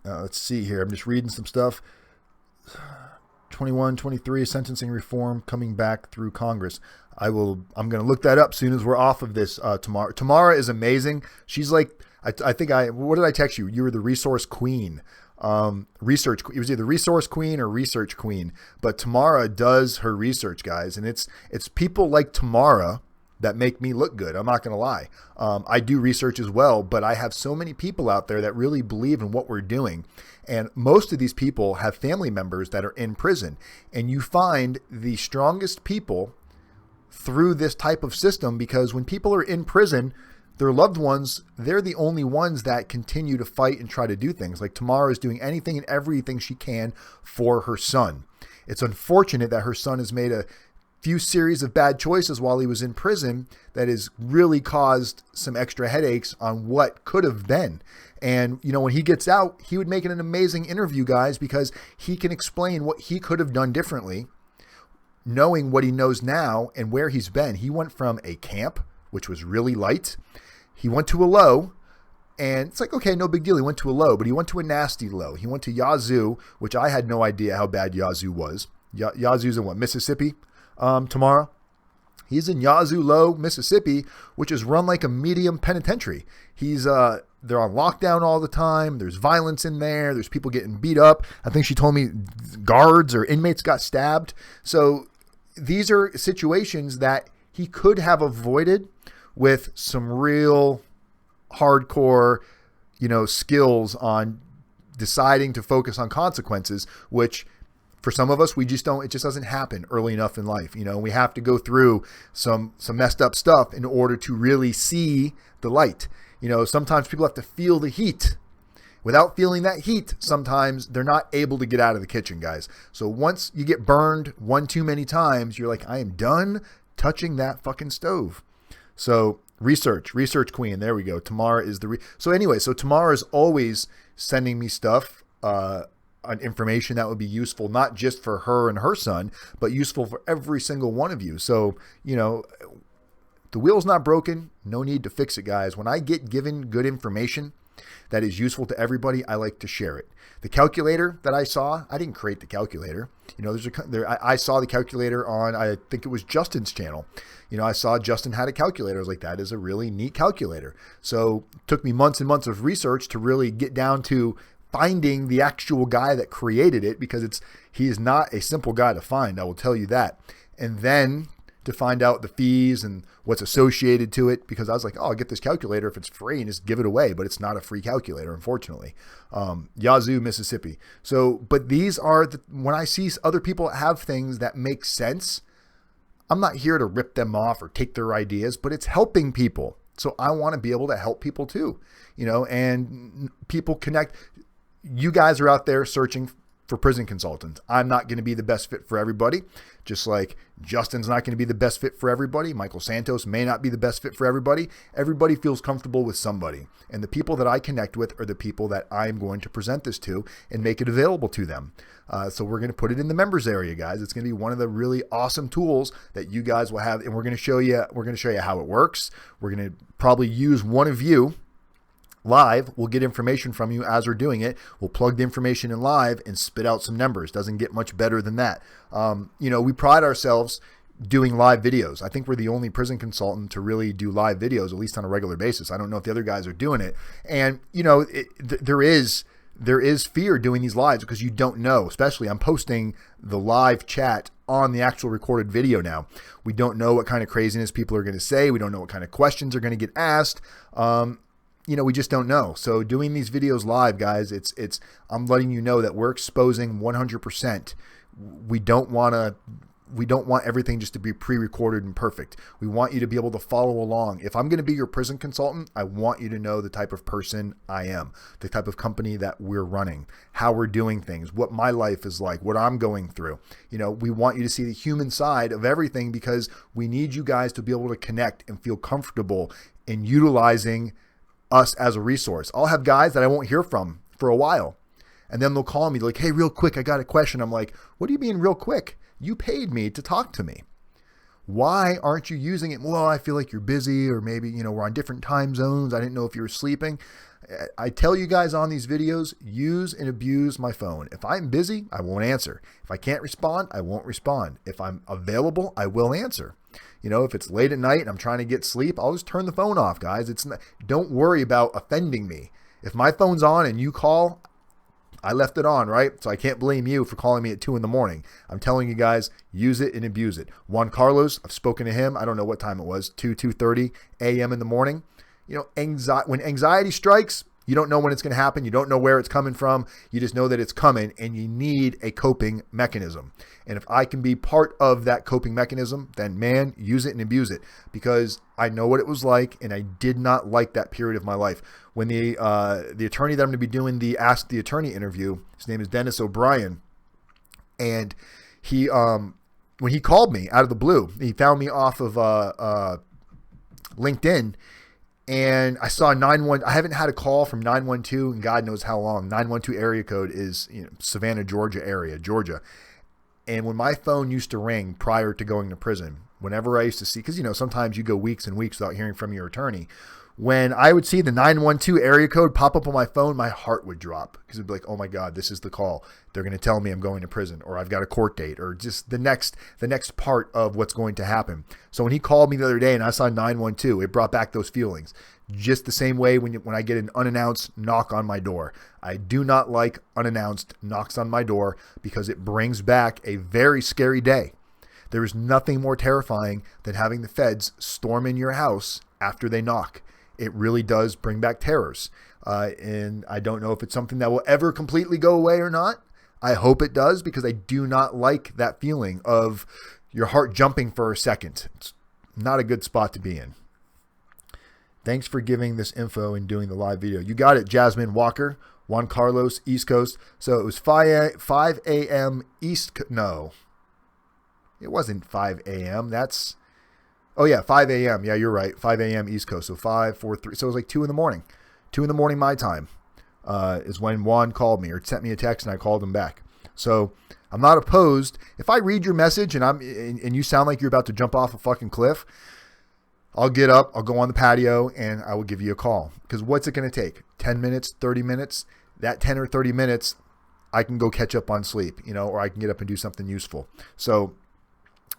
Let's see here. I'm just reading some stuff. 21, 23 sentencing reform coming back through Congress. I'm going to look that up as soon as we're off of this tomorrow. Tamara is amazing. She's like, what did I text you? You were the resource queen. It was either resource queen or research queen, but Tamara does her research, guys. And it's people like Tamara that make me look good. I'm not going to lie. I do research as well, but I have so many people out there that really believe in what we're doing. And most of these people have family members that are in prison. And you find the strongest people through this type of system because when people are in prison, their loved ones, they're the only ones that continue to fight and try to do things. Like Tamara is doing anything and everything she can for her son. It's unfortunate that her son has made a few series of bad choices while he was in prison that has really caused some extra headaches on what could have been. And, when he gets out, he would make it an amazing interview, guys, because he can explain what he could have done differently, knowing what he knows now and where he's been. He went from a camp, which was really light. He went to a low, and it's like, okay, no big deal. He went to a low, but he went to a nasty low. He went to Yazoo, which I had no idea how bad Yazoo was. Yazoo's in what, Mississippi? Tomorrow. He's in Yazoo Low, Mississippi, which is run like a medium penitentiary. They're on lockdown all the time. There's violence in there. There's people getting beat up. I think she told me guards or inmates got stabbed. So these are situations that he could have avoided with some real hardcore, skills on deciding to focus on consequences, which for some of us, it just doesn't happen early enough in life. We have to go through some messed up stuff in order to really see the light. Sometimes people have to feel the heat. Without feeling that heat, sometimes they're not able to get out of the kitchen, guys. So once you get burned one too many times, you're like, I am done touching that fucking stove. So research queen. There we go. Tamara is so Tamara is always sending me stuff, on information that would be useful, not just for her and her son, but useful for every single one of you. So, the wheel's not broken. No need to fix it, guys. When I get given good information, that is useful to everybody, I like to share it. The calculator that I saw, I didn't create the calculator. You know, I saw the calculator on, I think it was Justin's channel. You know, I saw Justin had a calculator. I was like, that is a really neat calculator. So it took me months and months of research to really get down to finding the actual guy that created it, because he is not a simple guy to find. I will tell you that. And then to find out the fees and what's associated to it, because I was like, oh, I'll get this calculator if it's free and just give it away, but it's not a free calculator, unfortunately. Yazoo, Mississippi. So, but these are when I see other people have things that make sense, I'm not here to rip them off or take their ideas, but it's helping people. So I want to be able to help people too, you know, and people connect. You guys are out there searching for prison consultants. I'm not going to be the best fit for everybody, just like Justin's not going to be the best fit for everybody. Michael Santos may not be the best fit for everybody. Everybody feels comfortable with somebody. And the people that I connect with are the people that I'm going to present this to and make it available to them. So we're going to put it in the members area, guys. It's going to be one of the really awesome tools that you guys will have. And we're going to show you how it works. We're going to probably use one of you live. We'll get information from you as we're doing it. We'll plug the information in live and spit out some numbers. Doesn't get much better than that. You know, we pride ourselves doing live videos. I think we're the only prison consultant to really do live videos, at least on a regular basis. I don't know if the other guys are doing it. And, you know, there is fear doing these lives because you don't know, especially I'm posting the live chat on the actual recorded video now. We don't know what kind of craziness people are going to say. We don't know what kind of questions are going to get asked. You know, we just don't know. So doing these videos live, guys, I'm letting you know that we're exposing 100%. We don't want everything just to be pre-recorded and perfect. We want you to be able to follow along. If I'm going to be your prison consultant, I want you to know the type of person I am, the type of company that we're running, how we're doing things, what my life is like, what I'm going through. You know, we want you to see the human side of everything because we need you guys to be able to connect and feel comfortable in utilizing us as a resource. I'll have guys that I won't hear from for a while. And then they'll call me like, hey, real quick, I got a question. I'm like, what do you mean real quick? You paid me to talk to me. Why aren't you using it? Well, I feel like you're busy, or maybe, you know, we're on different time zones. I didn't know if you were sleeping. I tell you guys on these videos, use and abuse my phone. If I'm busy, I won't answer. If I can't respond, I won't respond. If I'm available, I will answer. You know, if it's late at night and I'm trying to get sleep, I'll just turn the phone off, guys. Don't worry about offending me. If my phone's on and you call, I left it on, right? So I can't blame you for calling me at 2 a.m. I'm telling you guys, use it and abuse it. Juan Carlos, I've spoken to him. I don't know what time it was, 2:30 a.m. in the morning. You know, when anxiety strikes, you don't know when it's going to happen. You don't know where it's coming from. You just know that it's coming, and you need a coping mechanism. And if I can be part of that coping mechanism, then man, use it and abuse it, because I know what it was like, and I did not like that period of my life. When the attorney that I'm going to be doing the Ask the Attorney interview, his name is Dennis O'Brien, and he when he called me out of the blue, he found me off of LinkedIn. And I saw 911. I haven't had a call from 912 in God knows how long. 912 area code is, you know, Savannah, Georgia area, Georgia. And when my phone used to ring prior to going to prison, whenever I used to see, because, you know, sometimes you go weeks and weeks without hearing from your attorney. When I would see the 912 area code pop up on my phone, my heart would drop, because it'd be like, oh my God, this is the call. They're going to tell me I'm going to prison, or I've got a court date, or just the next part of what's going to happen. So when he called me the other day and I saw 912, it brought back those feelings. Just the same way when I get an unannounced knock on my door. I do not like unannounced knocks on my door, because it brings back a very scary day. There is nothing more terrifying than having the feds storm in your house after they knock. It really does bring back terrors. And I don't know if it's something that will ever completely go away or not. I hope it does, because I do not like that feeling of your heart jumping for a second. It's not a good spot to be in. Thanks for giving this info and doing the live video. You got it, Jasmine Walker, Juan Carlos, East Coast. So it was 5 a.m. No, it wasn't 5 a.m. Oh yeah, 5 a.m. Yeah, you're right. 5 a.m. East Coast. So 5, 4, 3. So it was like 2 in the morning. 2 in the morning my time is when Juan called me or sent me a text, and I called him back. So I'm not opposed. If I read your message and you sound like you're about to jump off a fucking cliff, I'll get up, I'll go on the patio, and I will give you a call. Because what's it going to take? 10 minutes, 30 minutes? That 10 or 30 minutes, I can go catch up on sleep, or I can get up and do something useful. So,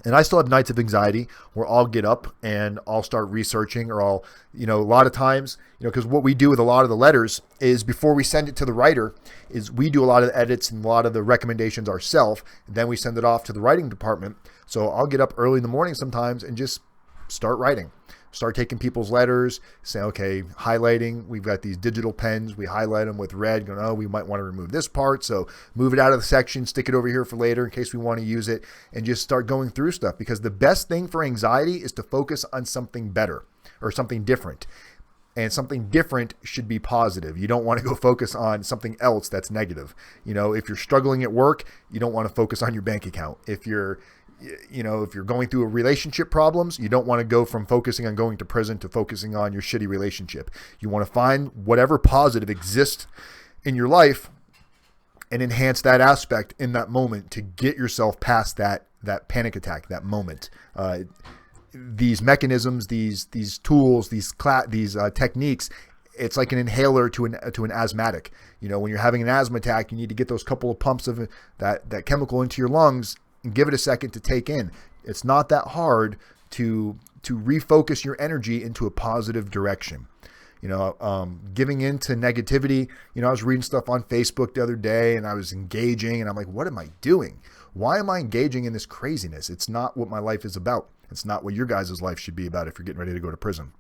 and I still have nights of anxiety where I'll get up and I'll start researching, or I'll, a lot of times, because what we do with a lot of the letters is before we send it to the writer is we do a lot of the edits and a lot of the recommendations ourselves. And then we send it off to the writing department. So I'll get up early in the morning sometimes and just start writing. Start taking people's letters, say, okay, highlighting. We've got these digital pens. We highlight them with red, going, oh, we might want to remove this part. So move it out of the section, stick it over here for later in case we want to use it, and just start going through stuff. Because the best thing for anxiety is to focus on something better or something different. And something different should be positive. You don't want to go focus on something else that's negative. If you're struggling at work, you don't want to focus on your bank account. If you're going through relationship problems, you don't want to go from focusing on going to prison to focusing on your shitty relationship. You want to find whatever positive exists in your life and enhance that aspect in that moment to get yourself past that panic attack, that moment. These mechanisms, these tools, these techniques, it's like an inhaler to an asthmatic. When you're having an asthma attack, you need to get those couple of pumps of that chemical into your lungs and give it a second to take in. It's not that hard to refocus your energy into a positive direction. Giving into negativity. I was reading stuff on Facebook the other day and I was engaging and I'm like, what am I doing? Why am I engaging in this craziness? It's not what my life is about. It's not what your guys' life should be about if you're getting ready to go to prison.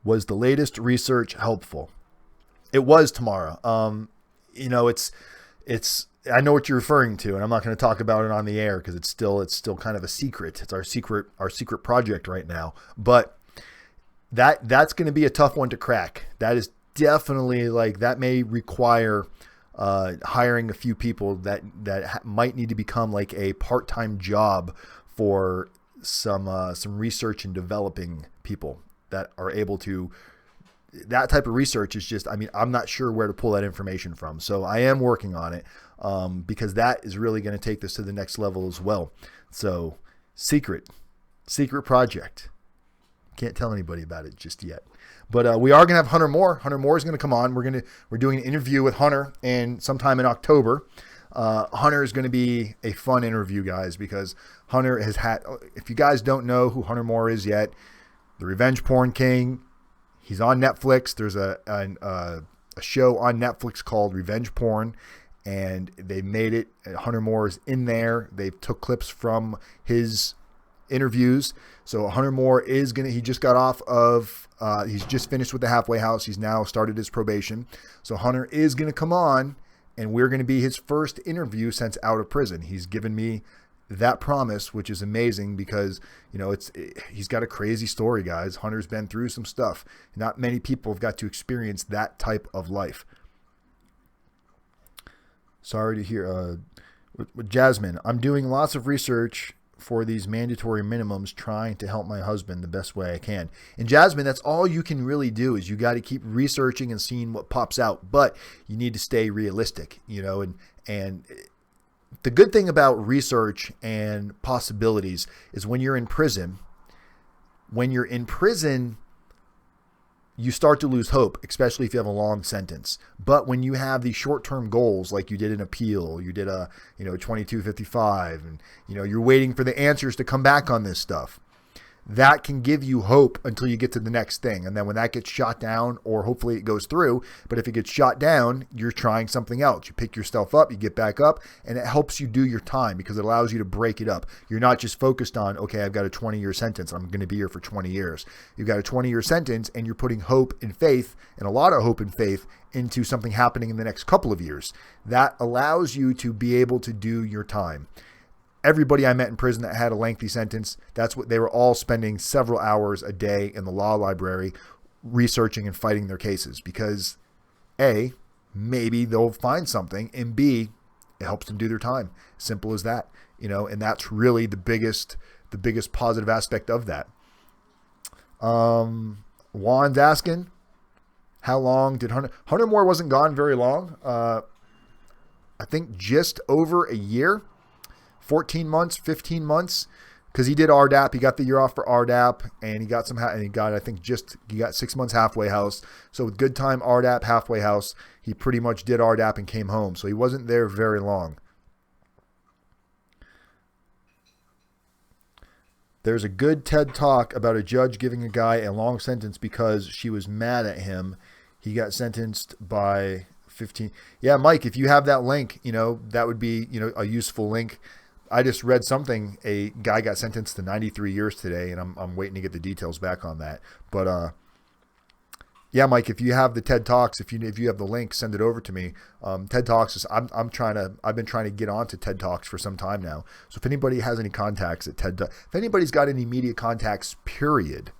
Was the latest research helpful? It was, Tamara. It's I know what you're referring to, and I'm not going to talk about it on the air because it's still kind of a secret. It's our secret project right now. But that's going to be a tough one to crack. That is definitely that may require hiring a few people that might need to become like a part-time job for some research and developing people that are able to. That type of research is just, I'm not sure where to pull that information from. So I am working on it because that is really going to take this to the next level as well. So secret project. Can't tell anybody about it just yet. But we are going to have Hunter Moore. Hunter Moore is going to come on. We're doing an interview with Hunter sometime in October. Hunter is going to be a fun interview, guys, because Hunter has had, if you guys don't know who Hunter Moore is yet, the Revenge Porn King. He's on Netflix. There's a show on Netflix called Revenge Porn, and they made it. Hunter Moore is in there. They took clips from his interviews. So Hunter Moore is he just got off of, he's just finished with the halfway house. He's now started his probation. So Hunter is going to come on, and we're going to be his first interview since out of prison. He's given me that promise, which is amazing because, he's got a crazy story, guys. Hunter's been through some stuff. Not many people have got to experience that type of life. Sorry to hear, with Jasmine, I'm doing lots of research for these mandatory minimums, trying to help my husband the best way I can. And Jasmine, that's all you can really do is you got to keep researching and seeing what pops out, but you need to stay realistic, and the good thing about research and possibilities is when you're in prison, you start to lose hope, especially if you have a long sentence. But when you have these short-term goals, like you did an appeal, you did a 2255, and you're waiting for the answers to come back on this stuff, that can give you hope until you get to the next thing. And then when that gets shot down, or hopefully it goes through, but if it gets shot down, you're trying something else. You pick yourself up, you get back up, and it helps you do your time because it allows you to break it up. You're not just focused on, okay, I've got a 20-year sentence. I'm going to be here for 20 years. You've got a 20-year sentence, and you're putting hope and faith, and a lot of hope and faith, into something happening in the next couple of years. That allows you to be able to do your time. Everybody I met in prison that had a lengthy sentence, that's what they were all spending several hours a day in the law library researching and fighting their cases because A, maybe they'll find something, and B, it helps them do their time. Simple as that, and that's really the biggest positive aspect of that. Juan's asking, how long did Hunter Moore wasn't gone very long. I think just over a year. 14 months, 15 months, because he did RDAP. He got the year off for RDAP, and he got and he got, I think, he got 6 months halfway house. So with good time RDAP halfway house, he pretty much did RDAP and came home. So he wasn't there very long. There's a good TED Talk about a judge giving a guy a long sentence because she was mad at him. He got sentenced by 15. Yeah, Mike, if you have that link, that would be, a useful link. I just read something. A guy got sentenced to 93 years today, and I'm waiting to get the details back on that. But yeah, Mike, if you have the TED Talks, if you have the link, send it over to me. TED Talks is I've been trying to get onto TED Talks for some time now. So if anybody has any contacts at TED, if anybody's got any media contacts, period,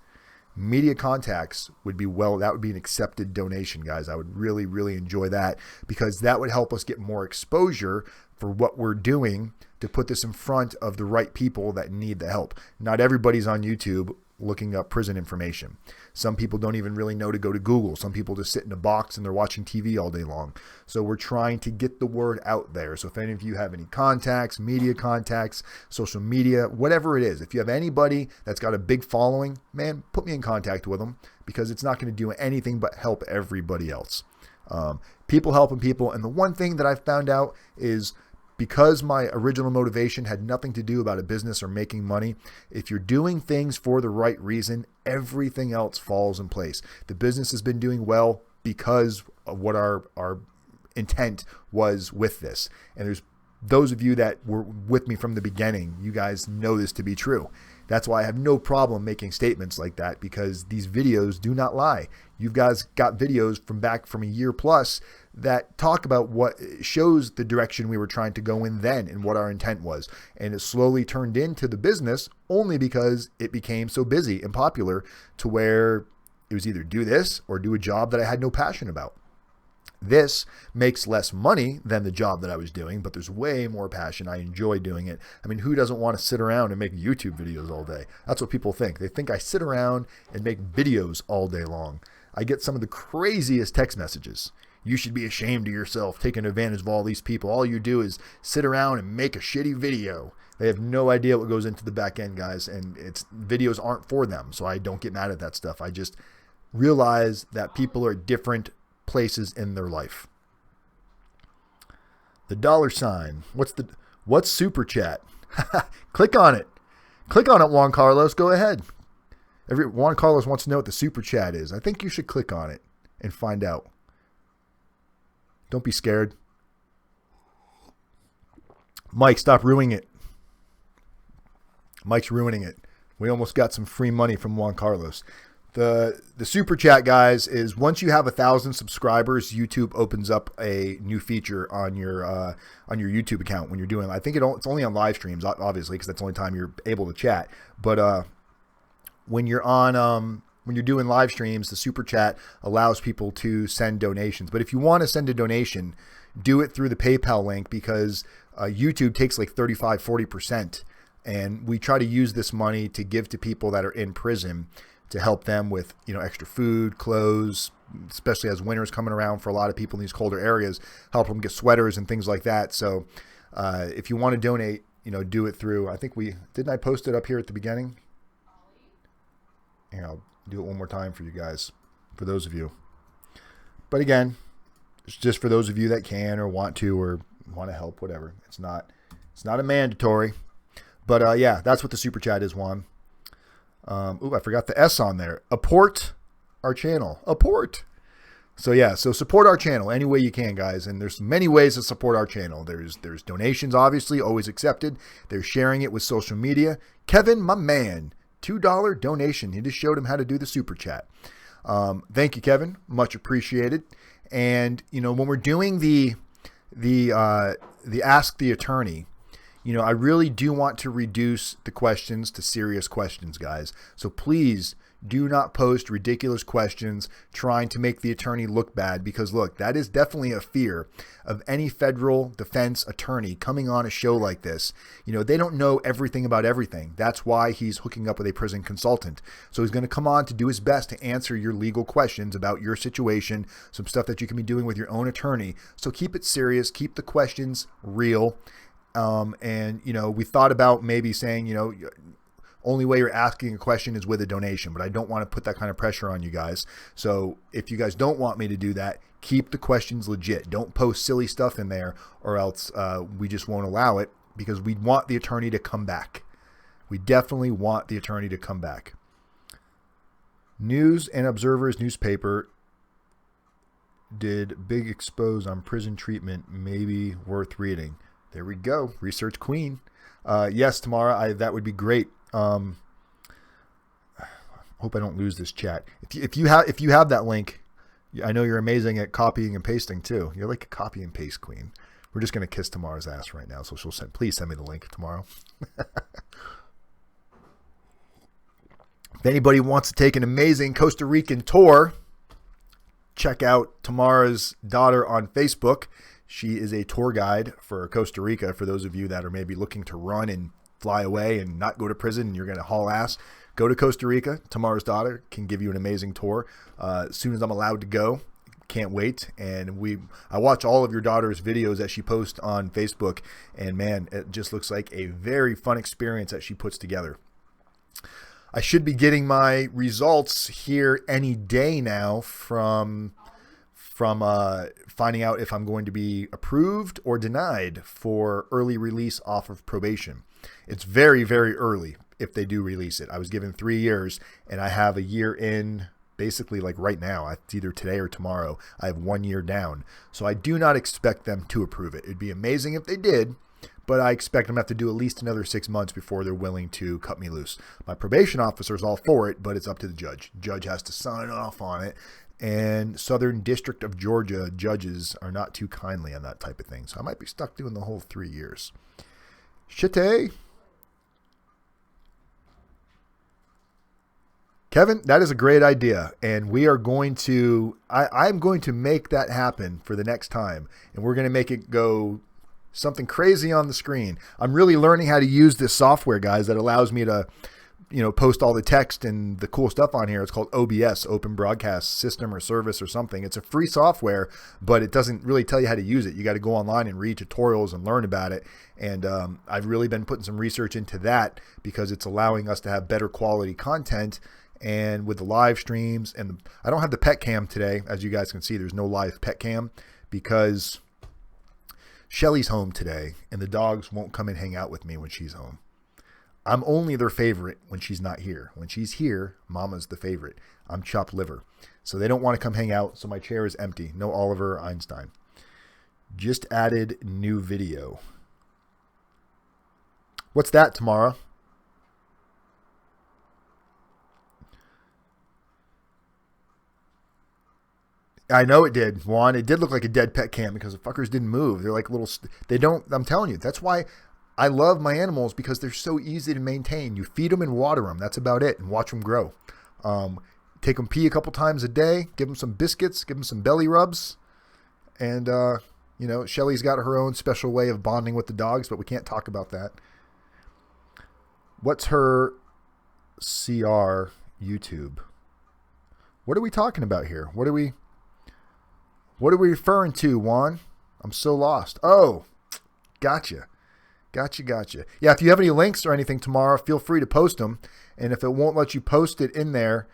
media contacts would be that would be an accepted donation, guys. I would really, really enjoy that, because that would help us get more exposure for what we're doing to put this in front of the right people that need the help. Not everybody's on YouTube looking up prison information. Some people don't even really know to go to Google. Some people just sit in a box and they're watching TV all day long. So we're trying to get the word out there. So if any of you have any contacts, media contacts, social media, whatever it is, if you have anybody that's got a big following, man, put me in contact with them, because it's not going to do anything but help everybody else. People helping people. And the one thing that I've found out is, because my original motivation had nothing to do about a business or making money, if you're doing things for the right reason, everything else falls in place. The business has been doing well because of what our intent was with this. And there's those of you that were with me from the beginning, you guys know this to be true. That's why I have no problem making statements like that, because these videos do not lie. You guys got videos from a year plus that talk about what shows the direction we were trying to go in then and what our intent was. And it slowly turned into the business only because it became so busy and popular to where it was either do this or do a job that I had no passion about. This makes less money than the job that I was doing, but there's way more passion. I enjoy doing it. I mean, who doesn't want to sit around and make YouTube videos all day? That's what people think. They think I sit around and make videos all day long. I get some of the craziest text messages. You should be ashamed of yourself taking advantage of all these people. All you do is sit around and make a shitty video. They have no idea what goes into the back end, guys, and videos aren't for them, so I don't get mad at that stuff. I just realize that people are at different places in their life. The $. What's super chat? Click on it. Click on it, Juan Carlos. Go ahead. Juan Carlos wants to know what the super chat is. I think you should click on it and find out. Don't be scared. Mike, stop ruining it. Mike's ruining it. We almost got some free money from Juan Carlos. The super chat, guys, is once you have 1,000 subscribers, YouTube opens up a new feature on your YouTube account when you're doing. I think it's only on live streams, obviously, because that's the only time you're able to chat. But when you're doing live streams, the super chat allows people to send donations. But if you want to send a donation, do it through the PayPal link, because YouTube takes like 35-40%, and we try to use this money to give to people that are in prison, to help them with, extra food, clothes, especially as winter's coming around for a lot of people in these colder areas, help them get sweaters and things like that. So if you want to donate, do it through, didn't I post it up here at the beginning? Here, I'll do it one more time for you guys, for those of you. But again, it's just for those of you that can or want to help, whatever. It's not a mandatory. But yeah, that's what the super chat is, Juan. I forgot the S on there. Apport our channel. Apport. So yeah, so support our channel any way you can, guys. And there's many ways to support our channel. There's donations, obviously, always accepted. There's sharing it with social media. Kevin, my man, $2 donation. He just showed him how to do the super chat. Thank you, Kevin. Much appreciated. And when we're doing the Ask the Attorney, I really do want to reduce the questions to serious questions, guys. So please do not post ridiculous questions trying to make the attorney look bad, because look, that is definitely a fear of any federal defense attorney coming on a show like this. They don't know everything about everything. That's why he's hooking up with a prison consultant. So he's going to come on to do his best to answer your legal questions about your situation, some stuff that you can be doing with your own attorney. So keep it serious, keep the questions real. And we thought about maybe saying, Only way you're asking a question is with a donation, but I don't want to put that kind of pressure on you guys. So if you guys don't want me to do that, keep the questions legit. Don't post silly stuff in there, or else we just won't allow it, because we want the attorney to come back. We definitely want the attorney to come back. News and Observer's newspaper did big expose on prison treatment, maybe worth reading. There we go. Research queen. Yes, Tamara, that would be great. Hope I don't lose this chat. If you have that link, I know you're amazing at copying and pasting too. You're like a copy and paste queen. We're just gonna kiss Tamara's ass right now, so please send me the link tomorrow. If anybody wants to take an amazing Costa Rican tour, check out Tamara's daughter on Facebook. She is a tour guide for Costa Rica. For those of you that are maybe looking to run and fly away and not go to prison and you're going to haul ass, go to Costa Rica. Tamara's daughter can give you an amazing tour. As soon as I'm allowed to go, can't wait. And I watch all of your daughter's videos that she posts on Facebook, and man, it just looks like a very fun experience that she puts together. I should be getting my results here any day now from finding out if I'm going to be approved or denied for early release off of probation. It's very, very early if they do release it. I was given 3 years, and I have a year in basically like right now. It's either today or tomorrow. I have 1 year down. So I do not expect them to approve it. It'd be amazing if they did, but I expect them to have to do at least another 6 months before they're willing to cut me loose. My probation officer is all for it, but it's up to the judge. Judge has to sign off on it. And Southern District of Georgia judges are not too kindly on that type of thing. So I might be stuck doing the whole 3 years. Shitty. Kevin, that is a great idea. And we are going to, I'm going to make that happen for the next time. And we're going to make it go something crazy on the screen. I'm really learning how to use this software, guys, that allows me to, post all the text and the cool stuff on here. It's called OBS, Open Broadcast System or Service or something. It's a free software, but it doesn't really tell you how to use it. You got to go online and read tutorials and learn about it. And I've really been putting some research into that because it's allowing us to have better quality content. And with the live streams, and I don't have the pet cam today. As you guys can see, there's no live pet cam because Shelly's home today and the dogs won't come and hang out with me when she's home. I'm only their favorite when she's not here. When she's here, Mama's the favorite. I'm chopped liver. So they don't want to come hang out, so my chair is empty. No Oliver Einstein. Just added new video. What's that, Tamara? I know it did, Juan. It did look like a dead pet cam because the fuckers didn't move. They're like little, they don't, I'm telling you, that's why I love my animals, because they're so easy to maintain. You feed them and water them. That's about it. And watch them grow. Take them pee a couple times a day. Give them some biscuits. Give them some belly rubs. And, Shelly's got her own special way of bonding with the dogs, but we can't talk about that. What's her CR YouTube? What are we talking about here? What are we referring to, Juan? I'm so lost. Oh, gotcha. Yeah, if you have any links or anything tomorrow, feel free to post them. And if it won't let you post it in there,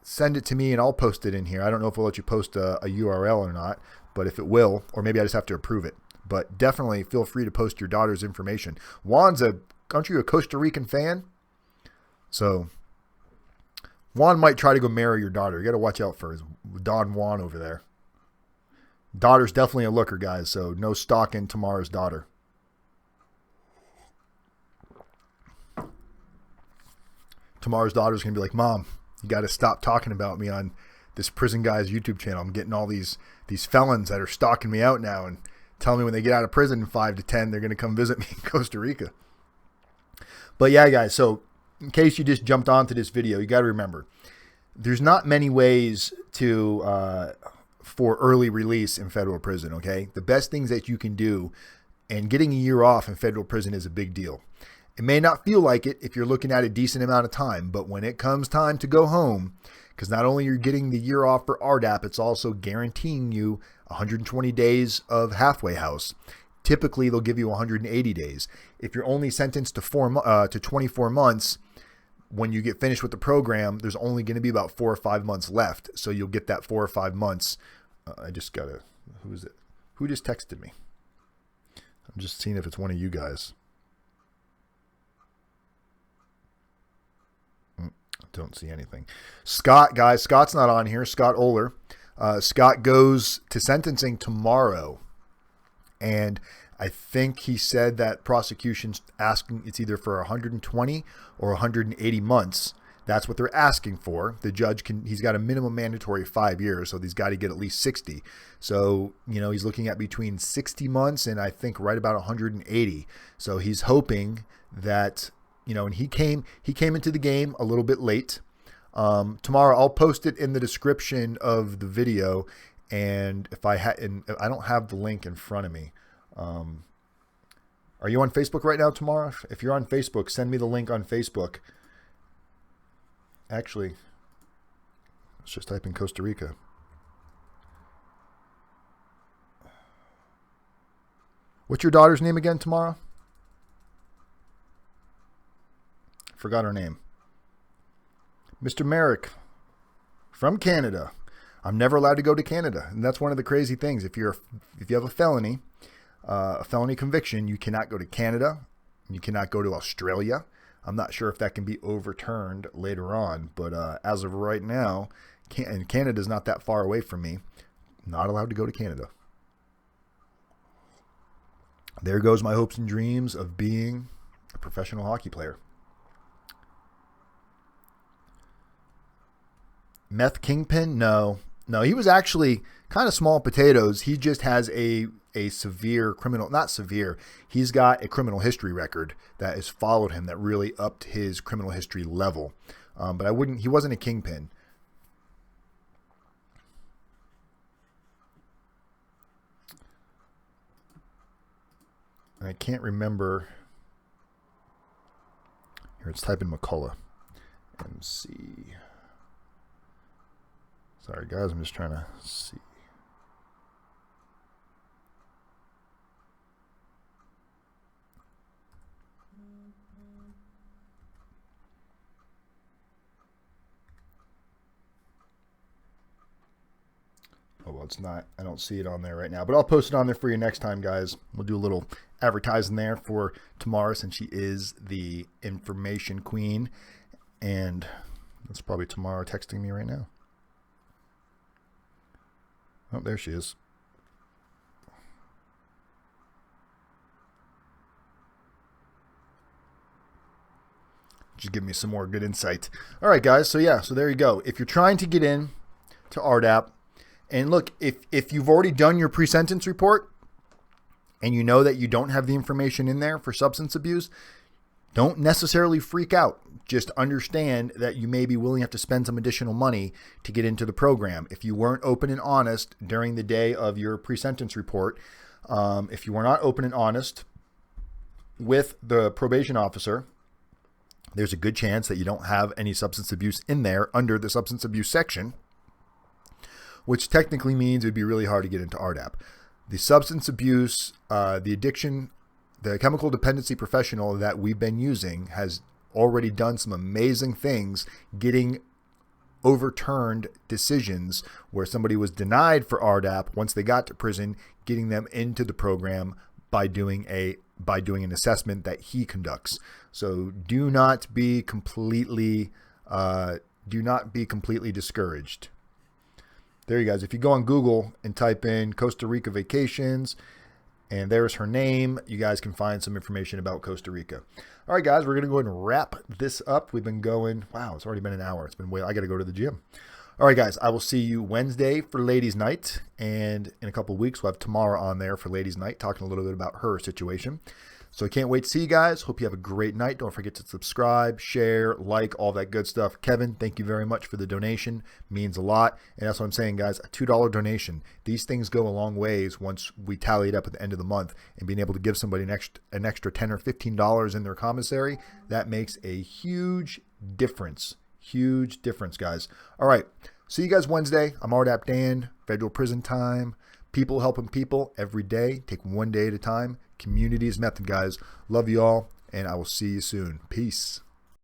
send it to me and I'll post it in here. I don't know if it'll let you post a URL or not, but if it will, or maybe I just have to approve it. But definitely feel free to post your daughter's information. Juan's aren't you a Costa Rican fan? So Juan might try to go marry your daughter. You got to watch out for Don Juan over there. Daughter's definitely a looker, guys, so no stalking Tamara's daughter. Tamara's daughter's going to be like, Mom, you got to stop talking about me on this prison guy's YouTube channel. I'm getting all these felons that are stalking me out now and telling me when they get out of prison in 5 to 10, they're going to come visit me in Costa Rica. But yeah, guys, so in case you just jumped onto this video, you got to remember, there's not many ways to for early release in federal prison, okay? The best things that you can do, and getting a year off in federal prison is a big deal. It may not feel like it if you're looking at a decent amount of time, but when it comes time to go home, because not only you're getting the year off for RDAP, it's also guaranteeing you 120 days of halfway house. typically they'll give you 180 days. If you're only sentenced to 24 months, when you get finished with the program, there's only going to be about 4 or 5 months left. So you'll get that 4 or 5 months. I just got to, who is it? Who just texted me? I'm just seeing if it's one of you guys. Don't see anything. Scott, guys, Scott's not on here. Scott Oler. Scott goes to sentencing tomorrow. And I think he said that prosecution's asking, it's either for 120 or 180 months. That's what they're asking for. The judge he's got a minimum mandatory 5 years, so he's got to get at least 60. So, he's looking at between 60 months and I think right about 180. So he's hoping that, and he came into the game a little bit late. Tomorrow I'll post it in the description of the video. And if I don't have the link in front of me. Are you on Facebook right now, Tamara? If you're on Facebook, send me the link on Facebook. Actually, let's just type in Costa Rica. What's your daughter's name again, Tamara? Forgot her name. Mr. Merrick from Canada. I'm never allowed to go to Canada, and that's one of the crazy things. If you have a felony conviction, you cannot go to Canada. You cannot go to Australia. I'm not sure if that can be overturned later on, but as of right now, and Canada's not that far away from me, not allowed to go to Canada. There goes my hopes and dreams of being a professional hockey player. Meth kingpin? No, he was actually kind of small potatoes. He just has a severe criminal, not severe. He's got a criminal history record that has followed him that really upped his criminal history level. But he wasn't a kingpin. I can't remember. Here, let's type in McCullough. MC. Sorry, guys. I'm just trying to see. Oh, well, it's not. I don't see it on there right now, but I'll post it on there for you next time, guys. We'll do a little advertising there for Tamara since she is the information queen. And that's probably Tamara texting me right now. Oh, there she is. Just give me some more good insight. All right, guys. So there you go. If you're trying to get in to RDAP, and look, if you've already done your pre-sentence report and you know that you don't have the information in there for substance abuse, don't necessarily freak out. Just understand that you may be willing to have to spend some additional money to get into the program. If you weren't open and honest during the day of your pre-sentence report, if you were not open and honest with the probation officer, there's a good chance that you don't have any substance abuse in there under the substance abuse section, which technically means it'd be really hard to get into RDAP. The substance abuse, the addiction, the chemical dependency professional that we've been using has already done some amazing things getting overturned decisions where somebody was denied for RDAP once they got to prison, getting them into the program by doing an assessment that he conducts. So do not be completely discouraged. There you guys. If you go on Google and type in Costa Rica vacations, and there's her name, you guys can find some information about Costa Rica. All right, guys, we're going to go ahead and wrap this up. We've been going, wow, it's already been an hour. It's been way, I got to go to the gym. All right, guys, I will see you Wednesday for Ladies' Night. And in a couple of weeks, we'll have Tamara on there for Ladies' Night, talking a little bit about her situation. So I can't wait to see you guys. Hope you have a great night. Don't forget to subscribe, share, like, all that good stuff. Kevin, thank you very much for the donation. Means a lot. And that's what I'm saying, guys, a $2 donation. These things go a long ways once we tally it up at the end of the month. And being able to give somebody an extra $10 or $15 in their commissary, that makes a huge difference. Huge difference, guys. All right. See you guys Wednesday. I'm RDAP Dan. Federal prison time. People helping people every day. Take one day at a time. Community is method, guys. Love you all, and I will see you soon. Peace.